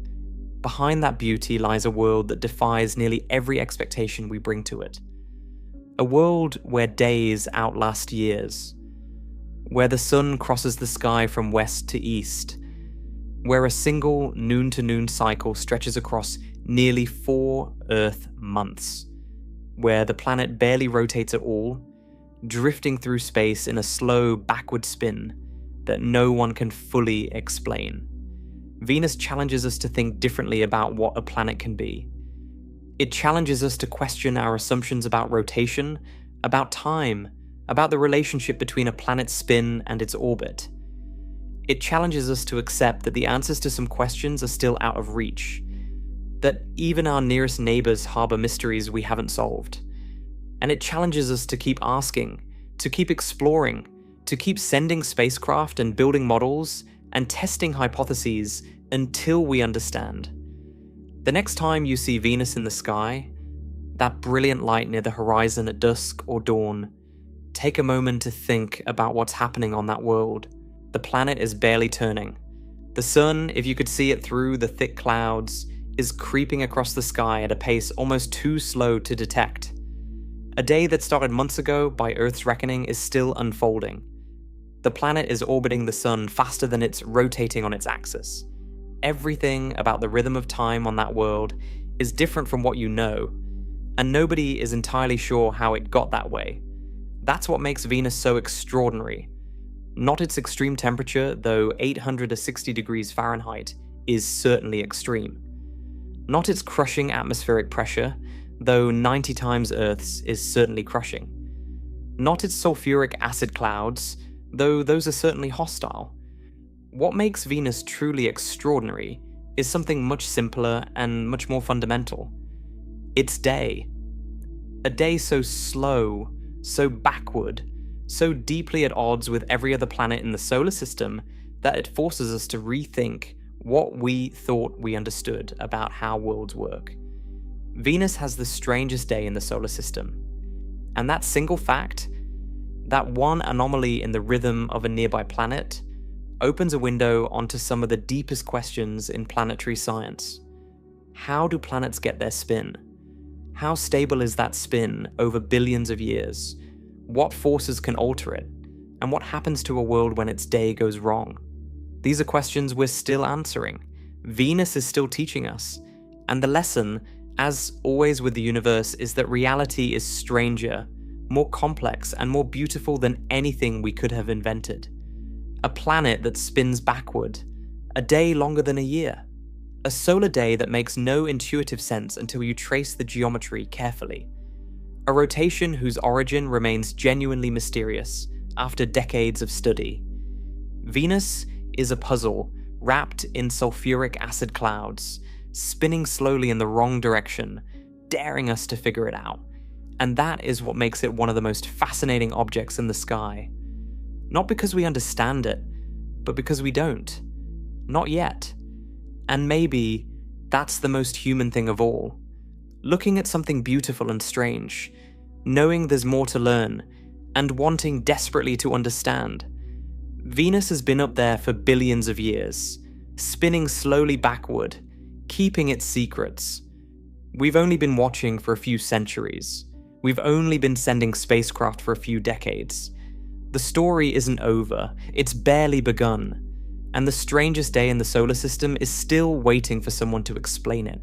behind that beauty lies a world that defies nearly every expectation we bring to it. A world where days outlast years, where the sun crosses the sky from west to east, where a single noon-to-noon cycle stretches across nearly 4 Earth months, where the planet barely rotates at all, drifting through space in a slow backward spin, that no one can fully explain. Venus challenges us to think differently about what a planet can be. It challenges us to question our assumptions about rotation, about time, about the relationship between a planet's spin and its orbit. It challenges us to accept that the answers to some questions are still out of reach, that even our nearest neighbors harbor mysteries we haven't solved. And it challenges us to keep asking, to keep exploring, to keep sending spacecraft and building models and testing hypotheses until we understand. The next time you see Venus in the sky, that brilliant light near the horizon at dusk or dawn, take a moment to think about what's happening on that world. The planet is barely turning. The sun, if you could see it through the thick clouds, is creeping across the sky at a pace almost too slow to detect. A day that started months ago by Earth's reckoning is still unfolding. The planet is orbiting the sun faster than it's rotating on its axis. Everything about the rhythm of time on that world is different from what you know, and nobody is entirely sure how it got that way. That's what makes Venus so extraordinary. Not its extreme temperature, though 860 degrees Fahrenheit is certainly extreme. Not its crushing atmospheric pressure, though 90 times Earth's is certainly crushing. Not its sulfuric acid clouds, though those are certainly hostile. What makes Venus truly extraordinary is something much simpler and much more fundamental. Its day. A day so slow, so backward, so deeply at odds with every other planet in the solar system that it forces us to rethink what we thought we understood about how worlds work. Venus has the strangest day in the solar system. And that single fact, that one anomaly in the rhythm of a nearby planet, opens a window onto some of the deepest questions in planetary science. How do planets get their spin? How stable is that spin over billions of years? What forces can alter it? And what happens to a world when its day goes wrong? These are questions we're still answering. Venus is still teaching us. And the lesson, as always with the universe, is that reality is stranger, more complex, and more beautiful than anything we could have invented. A planet that spins backward, a day longer than a year, a solar day that makes no intuitive sense until you trace the geometry carefully, a rotation whose origin remains genuinely mysterious after decades of study. Venus is a puzzle wrapped in sulfuric acid clouds, spinning slowly in the wrong direction, daring us to figure it out. And that is what makes it one of the most fascinating objects in the sky. Not because we understand it, but because we don't. Not yet. And maybe that's the most human thing of all. Looking at something beautiful and strange, knowing there's more to learn, and wanting desperately to understand. Venus has been up there for billions of years, spinning slowly backward, keeping its secrets. We've only been watching for a few centuries. We've only been sending spacecraft for a few decades. The story isn't over, it's barely begun, and the strangest day in the solar system is still waiting for someone to explain it.